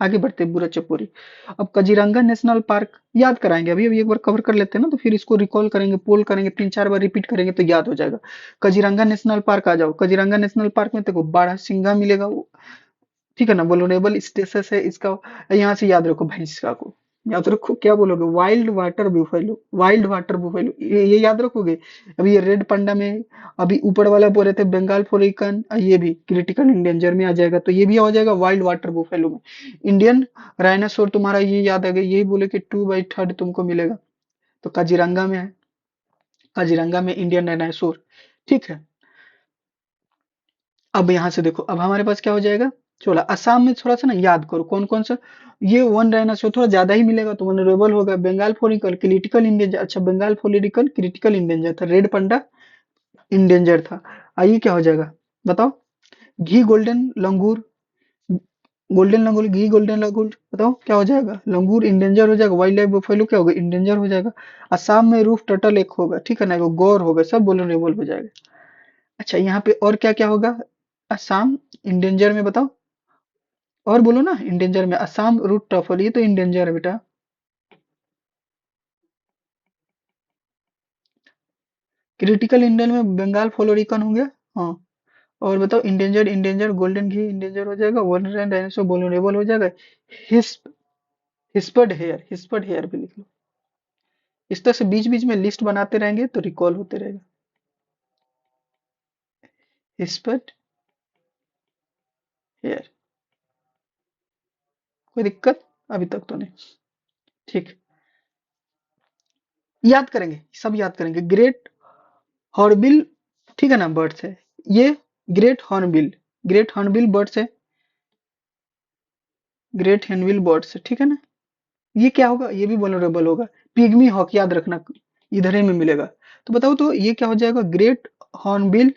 आगे बढ़ते हैं, बुरा चपोरी। अब काजीरंगा नेशनल पार्क याद कराएंगे, अभी अभी एक बार कवर कर लेते हैं ना, तो फिर इसको रिकॉल करेंगे, पोल करेंगे, 3-4 बार रिपीट करेंगे तो याद हो जाएगा। काजीरंगा नेशनल पार्क आ जाओ। काजीरंगा नेशनल पार्क में देखो बारह सिंघा मिलेगा, ठीक है ना, वुल्नरेबल स्टेटस है इसका। यहाँ से याद रखो भैंस को, याद रखो, क्या बोलोगे? Wild water buffalo, wild water buffalo, ये याद रखोगे। अभी ये रेड पंडा में, अभी ऊपर वाला बोल रहे थे बंगाल फोरिकन, ये भी क्रिटिकल इंडेंजर में आ जाएगा, तो ये भी आ जाएगा वाइल्ड वाटर बुफेलो में। इंडियन राइनासोर तुम्हारा ये याद आ गया, यही बोले कि 2/3 तुमको मिलेगा, तो काजीरंगा में है, काजीरंगा में इंडियन डायनासोर। ठीक है, अब यहाँ से देखो, अब हमारे पास क्या हो जाएगा? चलो असम में थोड़ा सा ना याद करो कौन कौन सा। ये वन डायनासोर थोड़ा ज्यादा ही मिलेगा, तो वनरेबल होगा। बंगाल फोरिकल क्रिटिकल इंडेंजर, अच्छा बंगाल फोरिकल क्रिटिकल इंडेंजर था, रेड पंडा इंडेंजर था। आइए क्या हो जाएगा बताओ? घी गोल्डन लंगूर, गोल्डन लंगूर, घी गोल्डन लंगूर, बताओ क्या हो जाएगा? लंगूर इंडेंजर हो जाएगा, वाइल्ड लाइफ बुफेलो क्या होगा? इंडेंजर हो जाएगा। असम में रूफ टर्टल एक होगा, ठीक है ना, एगो गौर होगा, सब वुल्नरेबल हो जाएगा। अच्छा, यहाँ पे और क्या क्या होगा? असम इंडेंजर में बताओ, और बोलो ना, इंडेंजर में असम रूट टफल, ये तो इंडेंजर है बेटा। क्रिटिकल इंडियन में बंगाल फ्लोरिकन हो गया। हाँ, और बताओ इंडेंजर्ड, इंडेंजर गोल्डन घी इंडेंजर हो जाएगा, वनरेन डायनासोर वुल्नरेबल हो जाएगा। हिस्प हिस्पर्ड हेयर भी लिख लो। इस तरह से बीच बीच में लिस्ट बनाते रहेंगे तो रिकॉल होते रहेगा। हिस्पर्ड हेयर, कोई दिक्कत? अभी तक तो नहीं। ठीक, याद करेंगे, सब याद करेंगे। ग्रेट हॉर्नबिल, ठीक है ना, बर्ड्स है ये। ग्रेट हॉर्नबिल बर्ड्स है, ग्रेट हॉर्नबिल बर्ड्स है, ठीक है ना। ये क्या होगा? ये भी वल्नरेबल होगा। पिग्मी हॉक याद रखना, इधर ही में मिलेगा। तो बताओ तो ये क्या हो जाएगा? ग्रेट हॉर्नबिल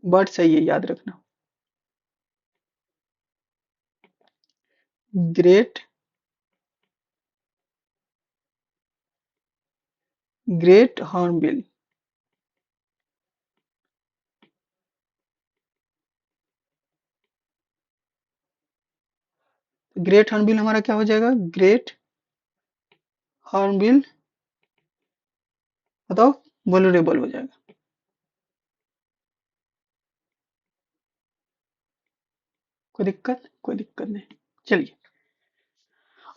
बर्ड्स है, ये याद रखना। Great great hornbill. Great hornbill हमारा क्या हो जाएगा? ग्रेट हॉर्नबिल, बताओ, वल्नरेबल हो जाएगा। कोई दिक्कत? कोई दिक्कत नहीं। चलिए,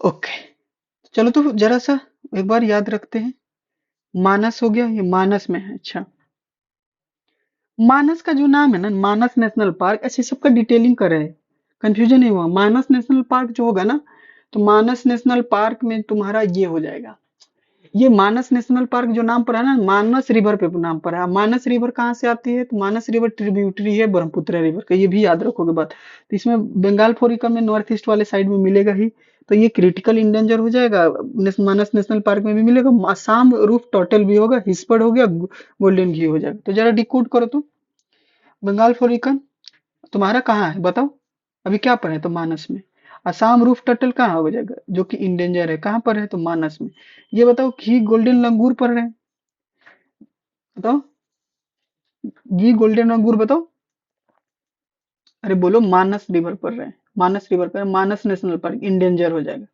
ओके। चलो तो जरा सा एक बार याद रखते हैं। मानस हो गया, ये मानस में है। अच्छा, मानस का जो नाम है ना, मानस नेशनल पार्क, ऐसे सबका डिटेलिंग कर रहे हैं, कंफ्यूजन नहीं हुआ। मानस नेशनल पार्क जो होगा ना, तो मानस नेशनल पार्क में तुम्हारा ये हो जाएगा। ये मानस नेशनल पार्क जो नाम पर है ना, मानस रिवर पे नाम पर है। मानस रिवर कहाँ से आती है? तो मानस रिवर ट्रिब्यूटरी है ब्रह्मपुत्र रिवर का, ये भी याद रखोगे बात। तो इसमें बंगाल फोरिकम में नॉर्थ ईस्ट वाले साइड में मिलेगा ही, तो ये क्रिटिकल इंडेंजर हो जाएगा। मानस नेशनल पार्क में भी मिलेगा। असम रूफ टर्टल भी होगा, हिस्पर्ड हो गया, गोल्डन घी हो जाएगा। तो जरा डिकोड करो तो, बंगाल फोरिकन तुम्हारा कहाँ है बताओ? अभी क्या पढ़े तो मानस में। असम रूफ टर्टल कहाँ हो जाएगा, जो कि इंडेंजर है, कहाँ पर है? तो मानस में। ये बताओ, घी गोल्डन लंगूर पढ़ रहे हैं, बताओ, घी गोल्डन लंगूर बताओ। अरे बोलो, मानस रिवर पढ़ रहे हैं, मानस रिवर पर, मानस नेशनल पार्क इंडेंजर हो जाएगा।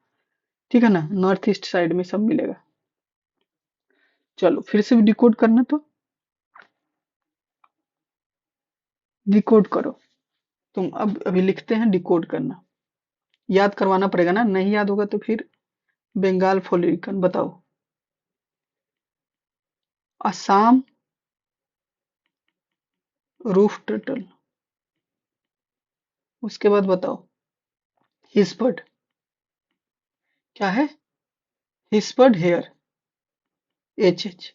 ठीक है ना, नॉर्थ ईस्ट साइड में सब मिलेगा। चलो फिर से डिकोड करना तो, डिकोड करो। तुम अब अभी लिखते हैं, डिकोड करना, याद करवाना पड़ेगा ना, नहीं याद होगा तो फिर। बंगाल फोलिकन बताओ, असम रूफ टर्टल, उसके बाद बताओ हिस्पर्ड, क्या है? Hispid hare, H H.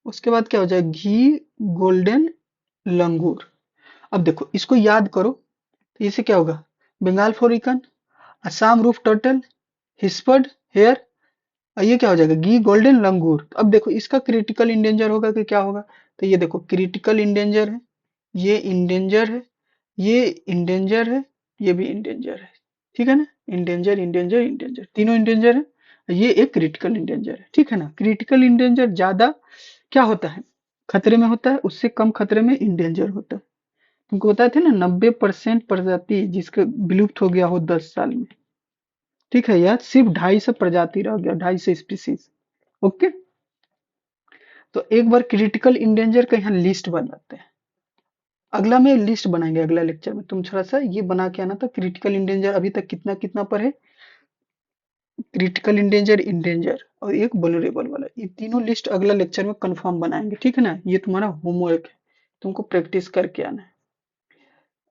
उसके बाद क्या हो जाए? Gee golden langur. अब देखो इसको याद करो, तो इससे क्या होगा? Bengal florican, Assam roof turtle, hispid hare, और ये क्या हो जाएगा? Gee golden langur. तो अब देखो इसका क्रिटिकल इंडेंजर होगा कि क्या होगा? तो ये देखो क्रिटिकल इंडेंजर है, ये इंडेंजर है, ये इंडेंजर है, ये भी इंडेंजर है। ठीक है ना, इंडेंजर इंडेंजर इंडेंजर, तीनों इंडेंजर है। ये एक क्रिटिकल इंडेंजर है, ठीक है ना। क्रिटिकल इंडेंजर ज्यादा क्या होता है? खतरे में होता है, उससे कम खतरे में इंडेंजर होता है। तुमको बताए थे ना, 90% प्रजाति जिसका विलुप्त हो गया हो 10 साल में, ठीक है यार, सिर्फ 250 प्रजाति रह गया, 250 स्पीसीज। ओके, तो एक बार क्रिटिकल इंडेंजर का यहाँ लिस्ट बनाते हैं। अगला में लिस्ट बनाएंगे, अगला लेक्चर में तुम थोड़ा सा ये बना के आना था। क्रिटिकल इंडेंजर अभी तक कितना कितना पर है? क्रिटिकल इंडेंजर, इंडेंजर और एक वल्नरेबल वाला, ये तीनों लिस्ट अगला लेक्चर में कंफर्म बनाएंगे, ठीक है ना। ये तुम्हारा होमवर्क है, तुमको प्रैक्टिस करके आना है।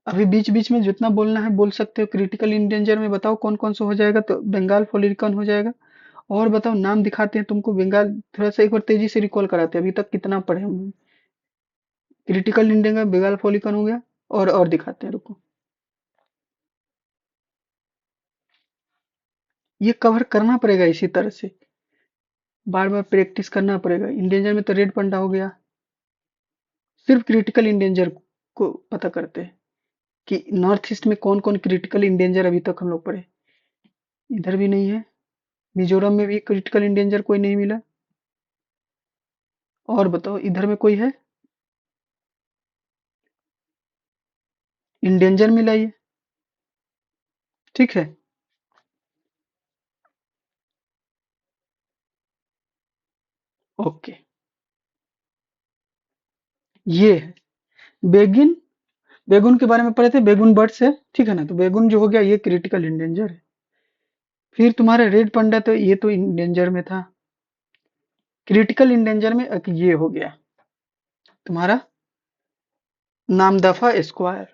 अभी बीच बीच में जितना बोलना है बोल सकते हो। क्रिटिकल इंडेंजर में बताओ कौन कौन सा हो जाएगा? तो बंगाल फोलिकन हो जाएगा। और बताओ, नाम दिखाते हैं तुमको बंगाल, थोड़ा सा एक बार तेजी से रिकॉल कराते हैं, अभी तक कितना पढ़े हम। क्रिटिकल इंडेंजर, बंगाल फोलिकन हो गया, और दिखाते हैं, रुको। ये कवर करना पड़ेगा इसी तरह से, बार बार प्रैक्टिस करना पड़ेगा। इंडेंजर में तो रेड पंडा हो गया। सिर्फ क्रिटिकल इंडेंजर को पता करते हैं कि नॉर्थ ईस्ट में कौन कौन क्रिटिकल इंडेंजर अभी तक हम लोग पढ़े। इधर भी नहीं है, मिजोरम में भी क्रिटिकल इंडेंजर कोई नहीं मिला। और बताओ इधर में कोई है? इंडेंजर मिला ये, ठीक है। ओके, ये है बेगिन। बेगुन के बारे में पढ़े थे, बेगुन बर्ड्स है, ठीक है ना। तो बेगुन जो हो गया ये क्रिटिकल इंडेंजर है। फिर तुम्हारा रेड पंडा, तो ये तो इंडेंजर में था। क्रिटिकल इंडेंजर में एक ये हो गया तुम्हारा नामदफा स्क्वायर।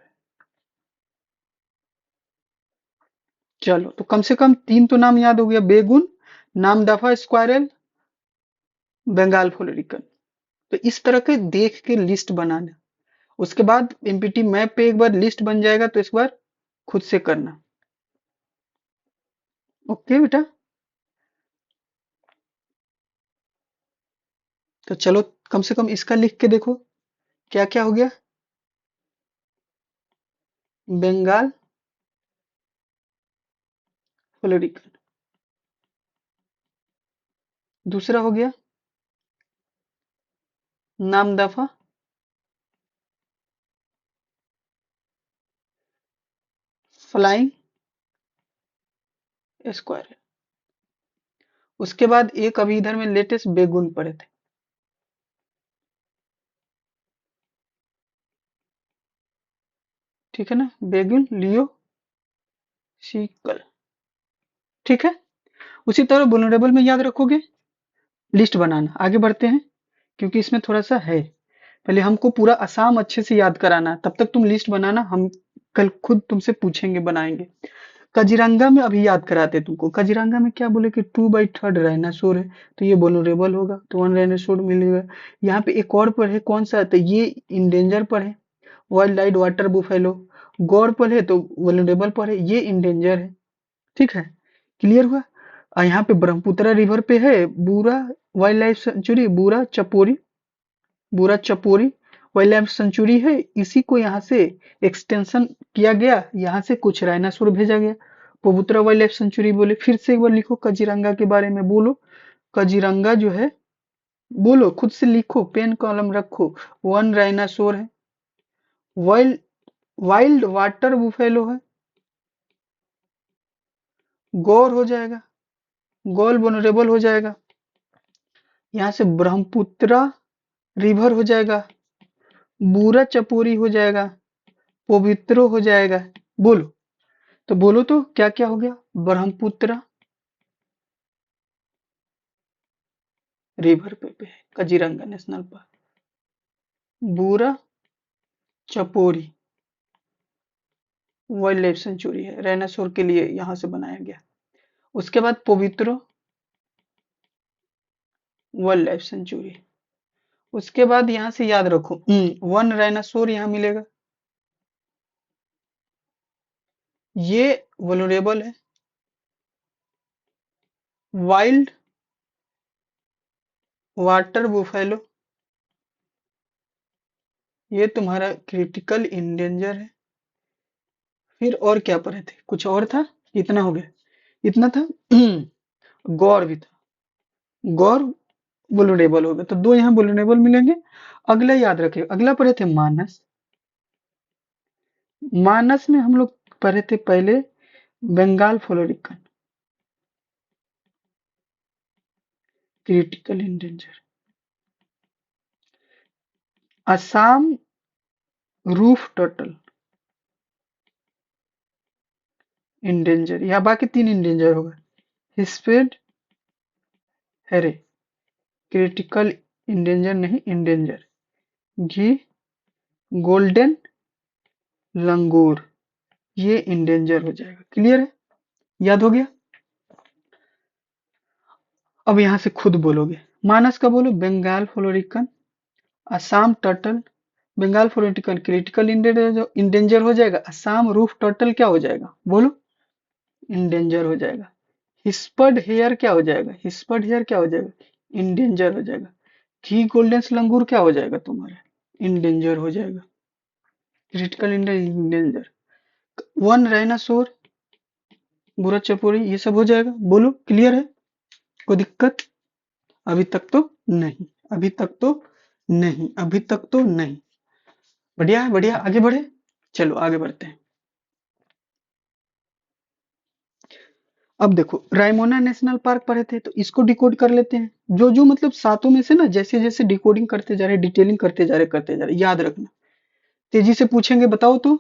चलो तो कम से कम तीन तो नाम याद हो गया, बेगुन, नामदफा स्क्वायरल, बंगाल फ्लोरिकन। तो इस तरह के देख के लिस्ट बनाना। उसके बाद एमपीटी मैप पे एक बार लिस्ट बन जाएगा, तो इस बार खुद से करना। ओके बेटा, तो चलो कम से कम इसका लिख के देखो क्या क्या हो गया। बंगाल फ्लोरिकन, दूसरा हो गया नामदफा, फ्लाइंग स्क्वायर। उसके बाद एक अभी इधर में लेटेस्ट बेगुन पढ़े थे, ठीक है ना, बेगुन लियो सीकल, ठीक है। उसी तरह वुल्नरेबल में याद रखोगे, लिस्ट बनाना। आगे बढ़ते हैं, क्योंकि इसमें थोड़ा सा है, पहले हमको पूरा असम अच्छे से याद कराना है, तब तक तुम लिस्ट बनाना, हम कल खुद तुमसे पूछेंगे, बनाएंगे। कजीरंगा में अभी याद कराते तुमको, कजीरंगा में क्या बोले कि 2/3 डायनासोर है, तो ये वल्नरेबल होगा, तो 1 डायनासोर मिलेगा। यहाँ पे एक और पर है, कौन सा, तो ये इंडेंजर पर है, वाइल्ड लाइट वाटर बुफेलो। गौर पर है तो वल्नरेबल पर है, ये इंडेंजर है, ठीक है, क्लियर हुआ। और यहाँ पे ब्रह्मपुत्र रिवर पे है बूरा वाइल्ड लाइफ सेंचुरी, बूरा चपोरी वाइल्ड लाइफ सेंचुरी है, इसी को यहाँ से एक्सटेंशन किया गया, यहाँ से कुछ डायनासोर भेजा गया, पवित्र वाइल्ड लाइफ सेंचुरी बोले। फिर से एक बार लिखो कजीरंगा के बारे में, बोलो कजीरंगा जो है, बोलो खुद से लिखो, पेन कॉलम रखो। 1 डायनासोर है, वाइल्ड वाइल्ड वाटर बुफेलो है, गौर हो जाएगा, गौल वनरेबल हो जाएगा, यहाँ से ब्रह्मपुत्र रिवर हो जाएगा, बूरा चपोरी हो जाएगा, पवित्रो हो जाएगा। बोलो, तो बोलो तो क्या क्या हो गया, ब्रह्मपुत्र रिवर पे है कजीरंगा नेशनल पार्क, बूरा चपोरी वाइल्ड लाइफ सेंचुरी है, डायनासोर के लिए यहाँ से बनाया गया। उसके बाद पवित्रो वाइल्ड लाइफ सेंचुरी, उसके बाद यहाँ से याद रखो 1 डायनासोर यहाँ मिलेगा, ये वल्नरेबल है, वाइल्ड वाटर बुफेलो ये तुम्हारा क्रिटिकल इंडेंजर है। फिर और क्या पढ़े थे, कुछ और था, इतना हो गया, इतना था। गौर भी था, गौर वुल्नरेबल हो गया, तो 2 यहाँ वुल्नरेबल मिलेंगे। अगला याद रखे, अगला पढ़े थे मानस, मानस में हम लोग पढ़े थे पहले Bengal florican critical endanger, Assam roof turtle endanger, या बाकी 3 इंडेंजर होगा, हिस्पेड हेरे क्रिटिकल इंडेंजर नहीं इंडेंजर, घी गोल्डन लंगूर ये इंडेंजर हो जाएगा, क्लियर है, याद हो गया। अब यहाँ से खुद बोलोगे, मानस का बोलो Bengal florican, Assam turtle, Bengal florican critical endanger हो जाएगा, असम रूफ टर्टल क्या हो जाएगा, बोलो इंडेंजर हो जाएगा, हिस्पर्ड हेयर क्या हो जाएगा, हिस्पर्ड हेयर क्या हो जाएगा, इंडेंजर हो जाएगा, घी गोल्डन लंगूर क्या हो जाएगा तुम्हारा, इंडेंजर हो जाएगा, क्रिटिकल इंडेंजर। 1 डायनासोर बुरा चपोरी ये सब हो जाएगा, बोलो क्लियर है, कोई दिक्कत, अभी तक तो नहीं, अभी तक तो नहीं, अभी तक तो नहीं, बढ़िया है, बढ़िया, आगे बढ़े, चलो आगे बढ़ते हैं। अब देखो रायमोना नेशनल पार्क पढ़े थे, तो इसको डिकोड कर लेते हैं, जो जो मतलब सातों में से ना, जैसे जैसे डिकोडिंग करते जा रहे, डिटेलिंग करते जा रहे, याद रखना, तेजी से पूछेंगे, बताओ तो।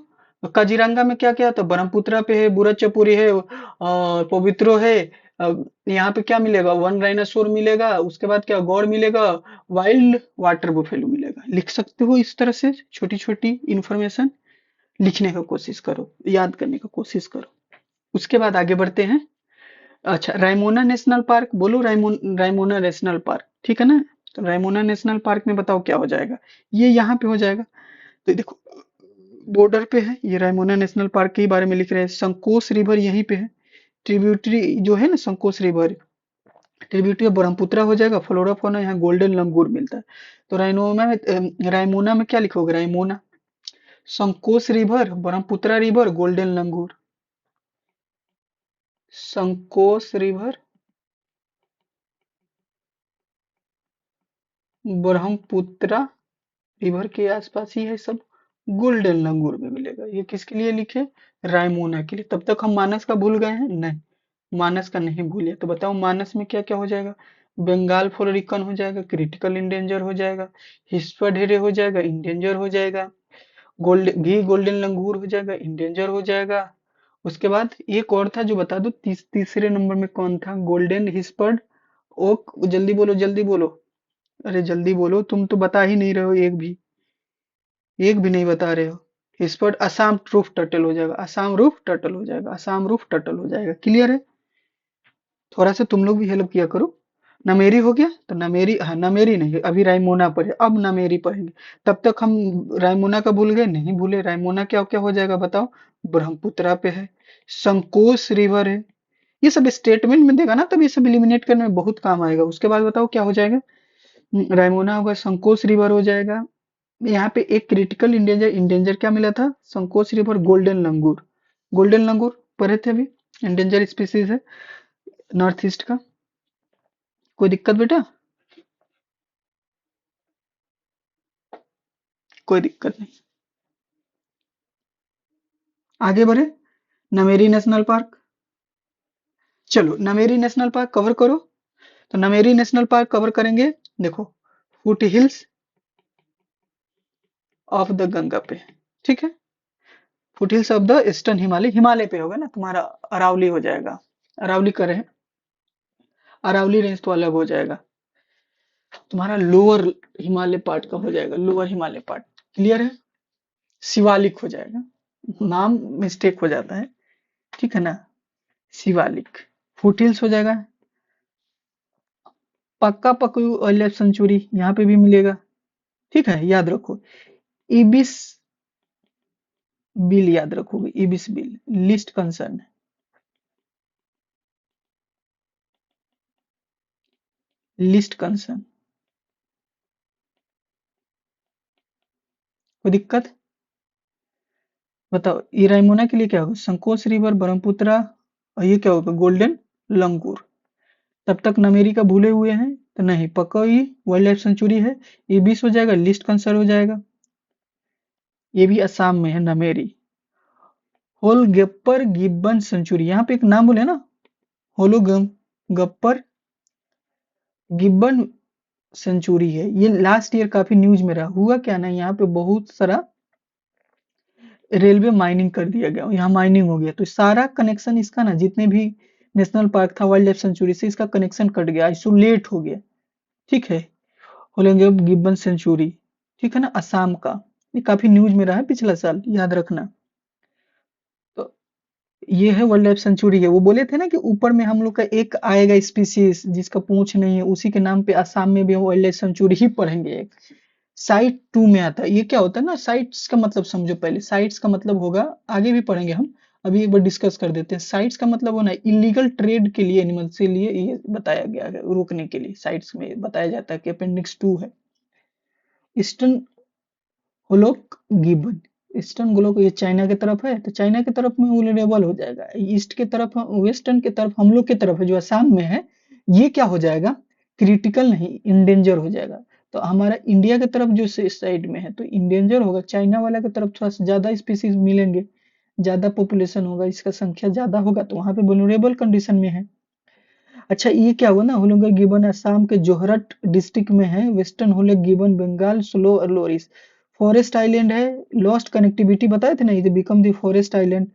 काजीरंगा में क्या क्या, तो ब्रह्मपुत्रा पे है, बुरा चपुरी है, और पवित्रो है, यहाँ पे क्या मिलेगा, 1 डायनासोर मिलेगा, उसके बाद क्या गौड़ मिलेगा, वाइल्ड वाटर बुफेलो मिलेगा। लिख सकते हो इस तरह से, छोटी छोटी इंफॉर्मेशन लिखने का कोशिश करो, याद करने का कोशिश करो। उसके बाद आगे बढ़ते हैं। अच्छा, रायमोना नेशनल पार्क, बोलो रायमोना नेशनल पार्क, ठीक है ना, तो रायमोना नेशनल पार्क में बताओ क्या हो जाएगा, ये यहाँ पे हो जाएगा, तो देखो बॉर्डर पे है, ये रायमोना नेशनल पार्क के ही बारे में लिख रहे हैं, संकोस रिवर यहीं पे है, ट्रिब्यूटरी जो है ना संकोस रिवर, ट्रिब्यूटरी ब्रह्मपुत्रा हो जाएगा, फ्लोरा फौना यहाँ गोल्डन लंगूर मिलता है। तो रायमोना में क्या लिखोगे, Raimona Sankosh river, Brahmaputra river, golden langur, Sankosh river, Brahmaputra river के आसपास ही है सब। गोल्डन लंगूर में मिलेगा। ये किसके लिए लिखे? रायमोना के लिए। तब तक हम मानस का भूल गए हैं? नहीं, मानस का नहीं भूले। तो बताओ मानस में क्या क्या हो जाएगा? बंगाल फ्लोरिकन हो जाएगा, क्रिटिकल इंडेंजर हो जाएगा, हिस्पा हो जाएगा, इंडेंजर हो जाएगा, गोल्डन लंगूर हो जाएगा, इंडेंजर हो जाएगा। उसके बाद एक और था जो बता दो, तीसरे नंबर में कौन था? Golden hispid oak. जल्दी बोलो, जल्दी बोलो। अरे जल्दी बोलो, तुम तो बता ही नहीं रहे हो, एक भी नहीं बता रहे हो। हिस्पर्ड असम रूफ टर्टल हो जाएगा, असम रूफ टर्टल हो जाएगा, असम रूफ टर्टल हो जाएगा। क्लियर है? थोड़ा सा तुम लोग भी हेल्प किया करो। नमेरी हो गया? तो नमेरी, हाँ नमेरी नहीं, अभी रायमोना पर है, अब नमेरी पढ़ेंगे। तब तक हम रायमोना का भूल गए? नहीं भूले। रायमोना क्या क्या हो जाएगा बताओ? ब्रह्मपुत्रा पे है, संकोच रिवर है। ये सब स्टेटमेंट में देगा ना, तब ये सब एलिमिनेट करने में बहुत काम आएगा। उसके बाद बताओ क्या हो जाएगा? रायमोना होगा, संकोच रिवर हो जाएगा। यहाँ पे एक क्रिटिकल इंडेंजर, इंडेंजर क्या मिला था? संकोच रिवर, गोल्डन लंगूर। गोल्डन लंगूर पढ़े थे अभी, इंडेंजर स्पीसीज है नॉर्थ ईस्ट का। कोई दिक्कत बेटा? कोई दिक्कत नहीं। आगे बढ़े। Nameri national park. चलो नमेरी नेशनल पार्क कवर करो। तो नमेरी नेशनल पार्क कवर करेंगे। देखो, foot hills of the Ganga पे, ठीक है। Foot hills of the eastern Himalaya, Himalaya पे होगा ना तुम्हारा, अरावली हो जाएगा। अरावली करे, अरावली रेंज तो अलग हो जाएगा तुम्हारा, लोअर हिमालय पार्ट का हो जाएगा, लोअर हिमालय पार्ट। क्लियर है? शिवालिक हो जाएगा, नाम मिस्टेक हो जाता है, ठीक है ना। शिवालिक, फुट हिल्स हो जाएगा। पक्का पक्कू वाइल्ड लाइफ सेंचुरी यहाँ पे भी मिलेगा, ठीक है, याद रखो। इबिस बिल याद रखोगे, ibis bill, list concern, list concern. कोई दिक्कत? बताओ, ये रायमोना के लिए क्या होगा? संकोच रिवर, ब्रह्मपुत्रा, और ये क्या होगा? गोल्डन लंगूर। तब तक नमेरी का भूले हुए हैं? तो नहीं, पकई वाइल्ड लाइफ सेंचुरी है। इबिस हो जाएगा, लिस्ट कंसर्न हो जाएगा। ये भी असम में है, नमेरी। होलगप्पर गिब्बन सेंचुरी, यहाँ पे एक नाम बोले ना, होलोगम गप्पर गिब्बन सेंचुरी है। ये लास्ट ईयर काफी न्यूज में रहा। हुआ क्या ना, यहाँ पे बहुत सारा रेलवे माइनिंग कर दिया गया, यहाँ माइनिंग हो गया, तो सारा कनेक्शन इसका ना, जितने भी नेशनल पार्क था वाइल्ड लाइफ सेंचुरी से, इसका कनेक्शन कट गया, आइसोलेट हो गया, ठीक है। होलेंगे गिब्बन सेंचुरी, ठीक है ना, असम का। ये काफी न्यूज में रहा है पिछला साल, याद रखना। तो ये है वाइल्ड लाइफ सेंचुरी है। वो बोले थे ना कि ऊपर में हम लोग का एक आएगा स्पीसीज जिसका पूंछ नहीं है, उसी के नाम पे असम में भी वाइल्ड लाइफ सेंचुरी ही पढ़ेंगे एक। साइट 2 में आता है। ये क्या होता है ना, साइट्स का मतलब समझो पहले। साइट्स का मतलब होगा, आगे भी पढ़ेंगे हम, अभी एक बार डिस्कस कर देते हैं। साइट्स का मतलब होना इलीगल ट्रेड के लिए, एनिमल से लिए, ये बताया गया है, रोकने के लिए साइट्स में बताया जाता है कि अपेंडिक्स 2 है। Eastern Golok gibbon, eastern Golok ये चाइना की तरफ है, तो चाइना की तरफ में वुलनेरेबल हो जाएगा। ईस्ट की तरफ, वेस्टर्न की तरफ, हम लोग की तरफ है जो असम में है, ये क्या हो जाएगा? क्रिटिकल नहीं, इंडेंजर हो जाएगा। तो हमारा इंडिया की तरफ जो साइड में है तो इंडेंजर होगा, चाइना वाला की तरफ थोड़ा सा ज्यादा स्पीसीज मिलेंगे, ज्यादा पॉपुलेशन होगा, इसका संख्या ज्यादा होगा, तो वहां पे वुलनेरेबल कंडीशन में है। अच्छा, ये क्या हुआ ना, होलोंगा गिबन असम के जोरहट डिस्ट्रिक्ट में है। Western Hollonga gibbon Bengal, slow और लोरिस फॉरेस्ट आइलैंड है। लॉस्ट कनेक्टिविटी बताए थे ना, ये become the forest island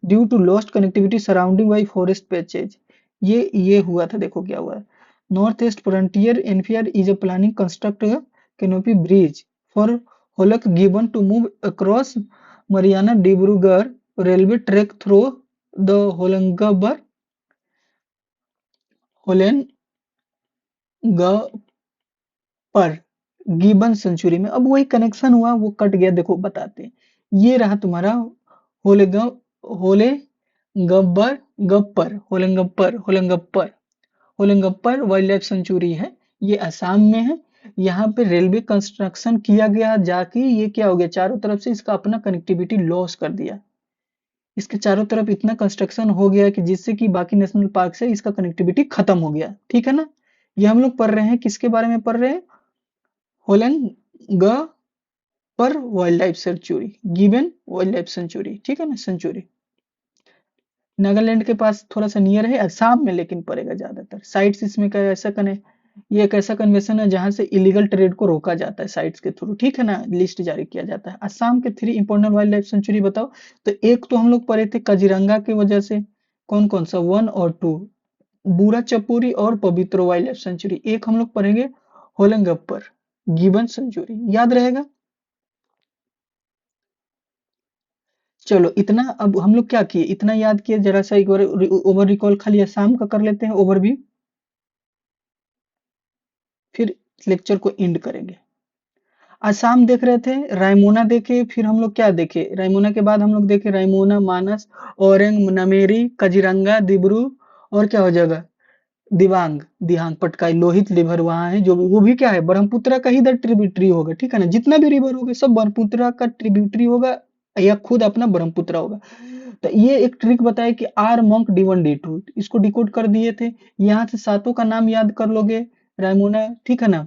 due to lost connectivity surrounding by forest patches. ये हुआ था, देखो क्या हुआ। North east frontier NFR is a planning construct canopy bridge for hoolock gibbon to move across Mariani Dibrugarh railway track through the Hollongapar Hollongapar gibbon century में। अब वही connection हुआ, वो कट गया, देखो बताते हैं। ये रहा तुम्हारा होलेग होले गब्बर गप्पर होलेंगप्पर होलेंगप्पर होलेंगप्पर वाइल्ड लाइफ सेंचुरी है। ये असम में है। यहाँ पे रेलवे कंस्ट्रक्शन किया गया जाके, ये क्या हो गया, चारों तरफ से इसका अपना कनेक्टिविटी लॉस कर दिया। इसके चारों तरफ इतना कंस्ट्रक्शन हो गया कि जिससे कि बाकी नेशनल पार्क से इसका कनेक्टिविटी खत्म हो गया, ठीक है ना। ये हम लोग पढ़ रहे हैं, किसके बारे में पढ़ रहे हैं? होलंग पर wild life sanctuary, given wild life sanctuary, ठीक है ना, सेंचुरी। नागालैंड के पास थोड़ा सा नियर है, असम में लेकिन पड़ेगा ज्यादातर। साइट्स इसमें क्या ऐसा कने, ये एक ऐसा कन्वेंशन है जहां से इलीगल ट्रेड को रोका जाता है साइट्स के थ्रू, ठीक है ना, लिस्ट जारी किया जाता है। असम के 3 इंपॉर्टेंट वाइल्ड लाइफ सेंचुरी बताओ। तो एक तो हम लोग पढ़े थे काजीरंगा की वजह से, कौन कौन सा, 1 और 2, बूरा चपूरी और पवित्र वाइल्ड लाइफ सेंचुरी। एक हम लोग पढ़ेंगे होलंगप्पर गिबन सेंचुरी, याद रहेगा। चलो इतना अब हम लोग क्या किए, इतना याद किए, जरा सा एक बार ओवर रिकॉल खाली असम का कर लेते हैं ओवरव्यू, फिर लेक्चर को एंड करेंगे। असम देख रहे थे, रायमोना देखे, फिर हम लोग क्या देखे, रायमोना के बाद हम लोग देखे रायमोना, मानस, औरंग, नमेरी, काजीरंगा, दिब्रू, और क्या हो जाएगा, दिबांग, दिहांग, पटकाई, लोहित रिवर वहां है, जो वो भी क्या है, ब्रह्मपुत्र का ही इधर ट्रिब्यूटरी होगा, ठीक है ना, जितना भी रिवर होगा सब ब्रह्मपुत्र का ट्रिब्यूटरी होगा, या खुद अपना ब्रह्मपुत्र होगा। तो ये एक ट्रिक बताया कि आर मंक D1 D2, इसको डिकोड कर दिए थे। यहाँ से सातों का नाम याद कर लोगे, रायमोना, ठीक है ना,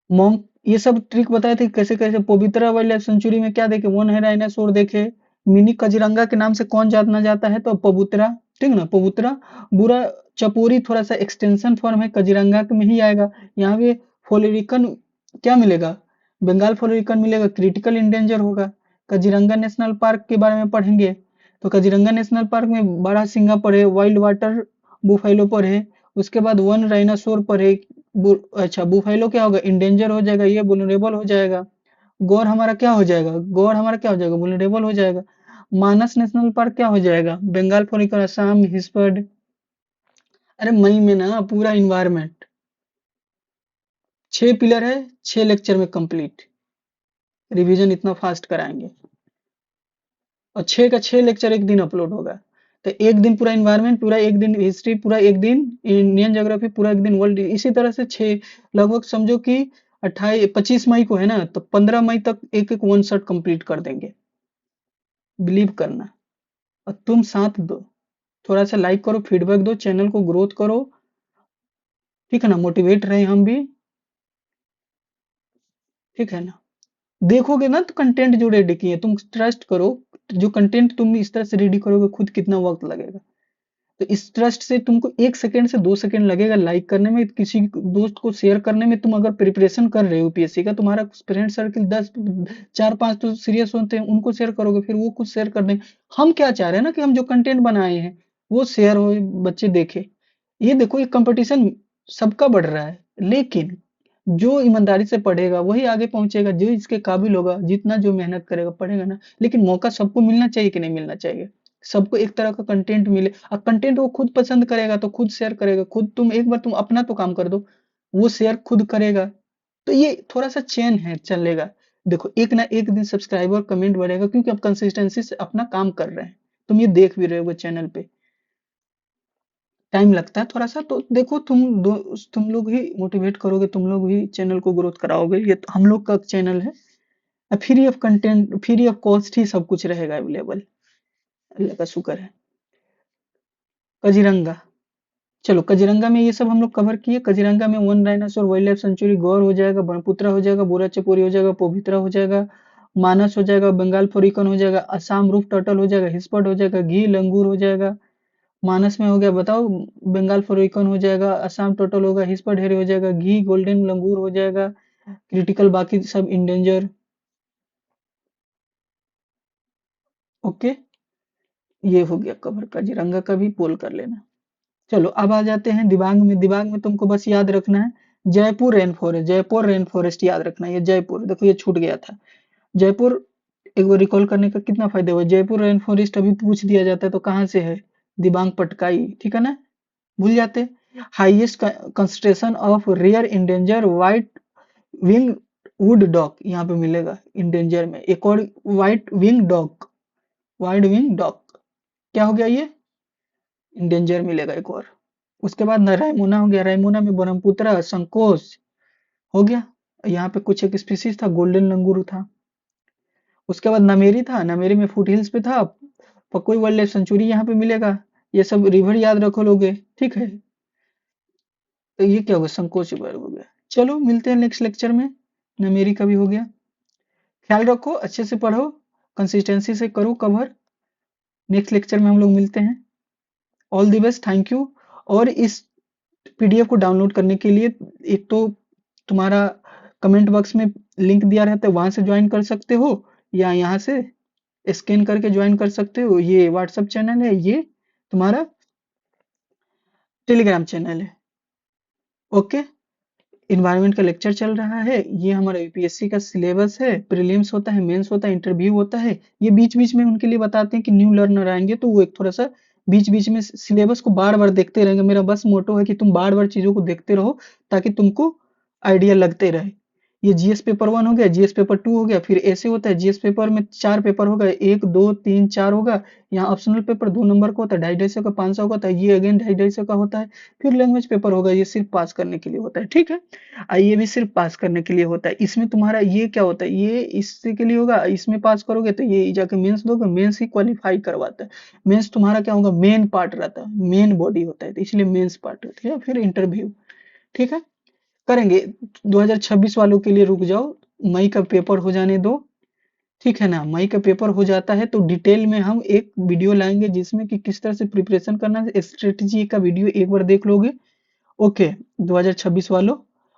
मोंक, ये सब ट्रिक बताए थे कैसे कैसे। पवित्रा वाइल्ड लाइफ सेंचुरी में क्या देखे, वन है डायनासोर देखे। मिनी कजीरंगा के नाम से कौन जाना जाता है, तो पबूतरा, ठीक ना, पबूतरा। बुरा चपोरी थोड़ा सा एक्सटेंशन फॉर्म है, कजीरंगा में ही आएगा। यहाँ पे फोलेरिकन क्या मिलेगा, बंगाल फोलेरिकन मिलेगा, क्रिटिकल इंडेंजर होगा। कजीरंगा नेशनल पार्क के बारे में पढ़ेंगे, तो कजीरंगा नेशनल पार्क में बड़ा सिंगा पर है, वाइल्ड वाटर बुफेलो पर है। उसके बाद वन राइनासोर पर है। अच्छा बुफेलो क्या होगा, इंडेंजर हो जाएगा, ये वुलनरेबल हो जाएगा। गौर हमारा क्या हो जाएगा, गौर हमारा क्या हो जाएगा, वुलनरेबल हो जाएगा। मानस नेशनल पार्क क्या हो जाएगा, बंगाल फॉरिकन, असम हिस्पर्ड। अरे मई में ना पूरा इन्वायरमेंट, 6 पिलर है, 6 लेक्चर में कंप्लीट, रिवीजन इतना फास्ट कराएंगे। और 6 का 6 लेक्चर एक दिन अपलोड होगा। तो एक दिन पूरा इन्वायरमेंट, पूरा एक दिन हिस्ट्री, पूरा एक दिन इंडियन ज्योग्राफी, पूरा एक दिन वर्ल्ड, इसी तरह से 6, लगभग समझो कि 28 25 मई को है ना, तो 15 मई तक एक एक वन शॉट कंप्लीट कर देंगे, बिलीव करना। और तुम साथ दो, थोड़ा सा लाइक करो, फीडबैक दो, चैनल को ग्रोथ करो, ठीक है ना, मोटिवेट रहे हम भी, ठीक है ना। देखोगे ना तो कंटेंट जो रेडी किए, तुम ट्रस्ट करो, जो कंटेंट तुम इस तरह से रेडी करोगे खुद कितना वक्त लगेगा। तो इस ट्रस्ट से तुमको 1 सेकंड से 2 सेकंड लगेगा लाइक करने में, किसी दोस्त को शेयर करने में। तुम अगर प्रिपरेशन कर रहे हो यूपीएससी का, तुम्हारा फ्रेंड सर्किल 10 4 5 तो सीरियस होते हैं, उनको शेयर करोगे, फिर वो कुछ शेयर कर देंगे। हम क्या चाह रहे हैं ना कि हम जो कंटेंट बनाए हैं वो शेयर हो, बच्चे देखे। ये देखो ये कंपटीशन सबका बढ़ रहा है, लेकिन जो ईमानदारी से पढ़ेगा वही आगे पहुंचेगा, जो इसके काबिल होगा, जितना जो मेहनत करेगा पढ़ेगा ना। लेकिन मौका सबको मिलना चाहिए कि नहीं मिलना चाहिए, सबको एक तरह का कंटेंट मिले, और कंटेंट वो खुद पसंद करेगा तो खुद शेयर करेगा, खुद तुम एक बार तुम अपना तो काम कर दो, वो शेयर खुद करेगा। तो ये थोड़ा सा चेन है, चलेगा। देखो एक ना एक दिन सब्सक्राइबर कमेंट बढ़ेगा, क्योंकि आप कंसिस्टेंसी से अपना काम कर रहे हैं, तुम ये देख भी रहे हो चैनल पे। टाइम लगता है थोड़ा सा, तो देखो तुम लोग ही मोटिवेट करोगे, तुम लोग ही चैनल को ग्रोथ कराओगे। ये तो हम लोग का चैनल है, free of content, free of cost ही सब कुछ रहेगा अवेलेबल, अल्लाह का शुक्र है। कजीरंगा, चलो कजीरंगा में ये सब हम लोग कवर किए। कजीरंगा में one dinosaur wild life sanctuary, गौर हो जाएगा, ब्रह्मपुत्रा हो जाएगा, बोरा चपोरी हो जाएगा, पवित्रा हो जाएगा, मानस हो जाएगा, बंगाल फोरिकन हो जाएगा, असम रूफ टर्टल हो जाएगा, हिस्पट हो जाएगा, घी लंगूर हो जाएगा। मानस में हो गया बताओ, बंगाल फोरिकन हो जाएगा, असम टोटल होगा, हिस्पट हेरे हो जाएगा, घी गोल्डन लंगूर हो जाएगा, क्रिटिकल बाकी सब इंडेंजर। ओके, ये हो गया कवर, काजीरंगा का भी पोल कर लेना। चलो अब आ जाते हैं दिबांग में। दिबांग में तुमको बस याद रखना है, Jaipur rain forest, Jaipur rain forest याद रखना है। ये जयपुर, देखो ये छूट गया था, जयपुर एक बार रिकॉल करने का कितना फायदा हुआ। जयपुर रेन फॉरेस्ट अभी पूछ दिया जाता है तो कहाँ से है, दिबांग पटकाई, ठीक है ना, भूल जाते। Highest concentration of rare endanger white wing wood dog यहाँ पे मिलेगा इंडेंजर में। एक और white wing dog, white wing dog क्या हो गया, ये इंडेंजर मिलेगा एक और। उसके बाद ना रायमोना हो गया, रायमोना में ब्रह्मपुत्र संकोच हो गया, यहाँ पे कुछ एक स्पीसीज था, गोल्डन लंगूर था। उसके बाद नमेरी था, नमेरी में फुट हिल्स पे था, पकोई वाइल्ड लाइफ सेंचुरी यहाँ पे मिलेगा। ये सब रिवर याद रखो लोगे, ठीक है। तो ये क्या होगा, संकोच रिवर हो गया। चलो मिलते हैं नेक्स्ट लेक्चर में। ना मेरी का भी हो गया। ख्याल रखो, अच्छे से पढ़ो, कंसिस्टेंसी से करो कवर। नेक्स्ट लेक्चर में हम लोग मिलते हैं। All the best, thank you. और इस पीडीएफ को डाउनलोड करने के लिए एक तो तुम्हारा कमेंट बॉक्स में लिंक दिया रहता है, वहां से ज्वाइन कर सकते हो, या यहाँ से स्कैन करके ज्वाइन कर सकते हो। ये व्हाट्सएप चैनल है, ये तुम्हारा टेलीग्राम चैनल है। ओके। इन्वायरमेंट का लेक्चर चल रहा है, ये हमारा यूपीएससी का सिलेबस है। प्रीलिम्स होता है, मेंस होता है, इंटरव्यू होता है। ये बीच बीच में उनके लिए बताते हैं कि न्यू लर्नर आएंगे तो वो एक थोड़ा सा बीच बीच में सिलेबस को बार बार देखते रहेंगे। मेरा बस मोटो है कि तुम बार बार चीजों को देखते रहो ताकि तुमको आइडिया लगते रहे। ये जीएस पेपर 1 हो गया, जीएस पेपर 2 हो गया, फिर ऐसे होता है जीएस पेपर में 4 पेपर होगा, 1 2 3 4 होगा। यहाँ ऑप्शनल पेपर 2 नंबर का होता है, 250 का, 500 का होता है, ये अगेन 250 का होता है। फिर लैंग्वेज पेपर होगा, ये सिर्फ पास करने के लिए होता है, ठीक है। ये भी सिर्फ पास करने के लिए होता है। इसमें तुम्हारा ये क्या होता है, ये इससे के लिए होगा, इसमें पास करोगे तो ये जाके मेंस दोगे, मेंस ही क्वालिफाई करवाता है। मेंस तुम्हारा क्या होगा, मेन पार्ट रहता है, मेन बॉडी होता है, तो इसलिए मेंस पार्ट होता है। फिर इंटरव्यू, ठीक है, करेंगे। 2026 वालों के लिए रुक जाओ, मई का पेपर हो जाने दो, ठीक है ना। मई का पेपर हो जाता है तो डिटेल में हम एक वीडियो लाएंगे जिसमें कि किस तरह से प्रिपरेशन करना है, स्ट्रेटेजी का वीडियो एक बार देख लोगे। ओके, 2026 वालों,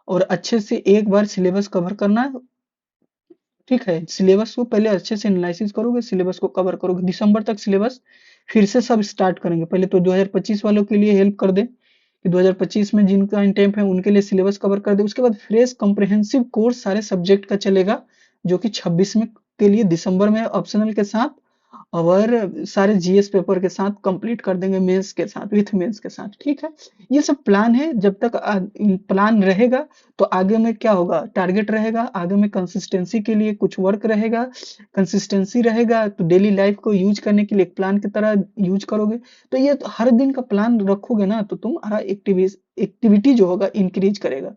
और अच्छे से एक बार सिलेबस कवर करना है, ठीक है। सिलेबस को पहले अच्छे से एनालिसिस करोगे, सिलेबस को कवर करोगे, दिसंबर तक सिलेबस फिर से सब स्टार्ट करेंगे। पहले तो 2025 वालों के लिए हेल्प कर दे कि 2025 में जिनका इंटेंट है उनके लिए सिलेबस कवर कर दे। उसके बाद फ्रेश कॉम्प्रिहेंसिव कोर्स सारे सब्जेक्ट का चलेगा, जो कि 26 में के लिए दिसंबर में ऑप्शनल के साथ, और सारे जीएस पेपर के साथ कंप्लीट कर देंगे, मेंस के साथ, विथ मेंस के साथ, ठीक है। ये सब प्लान है। जब तक प्लान रहेगा तो आगे में क्या होगा, टारगेट रहेगा, आगे में कंसिस्टेंसी के लिए कुछ वर्क रहेगा। कंसिस्टेंसी रहेगा तो डेली लाइफ को यूज करने के लिए एक प्लान की तरह यूज करोगे। तो ये तो हर दिन का प्लान रखोगे ना तो तुम्हारा एक्टिविटी जो होगा इंक्रीज करेगा,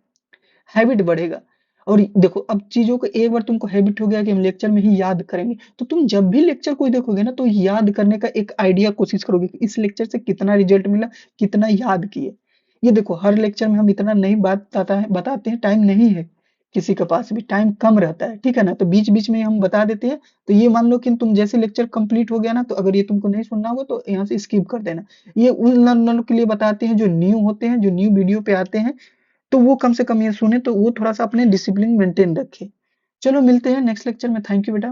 हैबिट बढ़ेगा। और देखो, अब चीजों को एक बार तुमको हैबिट हो गया कि हम लेक्चर में ही याद करेंगे, तो तुम जब भी लेक्चर कोई देखोगे ना तो याद करने का एक आइडिया कोशिश करोगे कि इस लेक्चर से कितना रिजल्ट मिला, कितना याद किए। ये देखो, हर लेक्चर में हम इतना नहीं बताते हैं, टाइम नहीं है, किसी के पास भी टाइम कम रहता है, ठीक है ना। तो बीच बीच में हम बता देते हैं। तो ये मान लो कि तुम जैसे लेक्चर कंप्लीट हो गया ना, तो अगर ये तुमको नहीं सुनना होगा तो यहाँ से स्किप कर देना। ये उन लर्नर के लिए बताते हैं जो न्यू होते हैं, जो न्यू वीडियो पे आते हैं, तो वो कम से कम ये सुने, तो वो थोड़ा सा अपने डिसिप्लिन मेंटेन रखे। चलो मिलते हैं नेक्स्ट लेक्चर में, थैंक यू बेटा।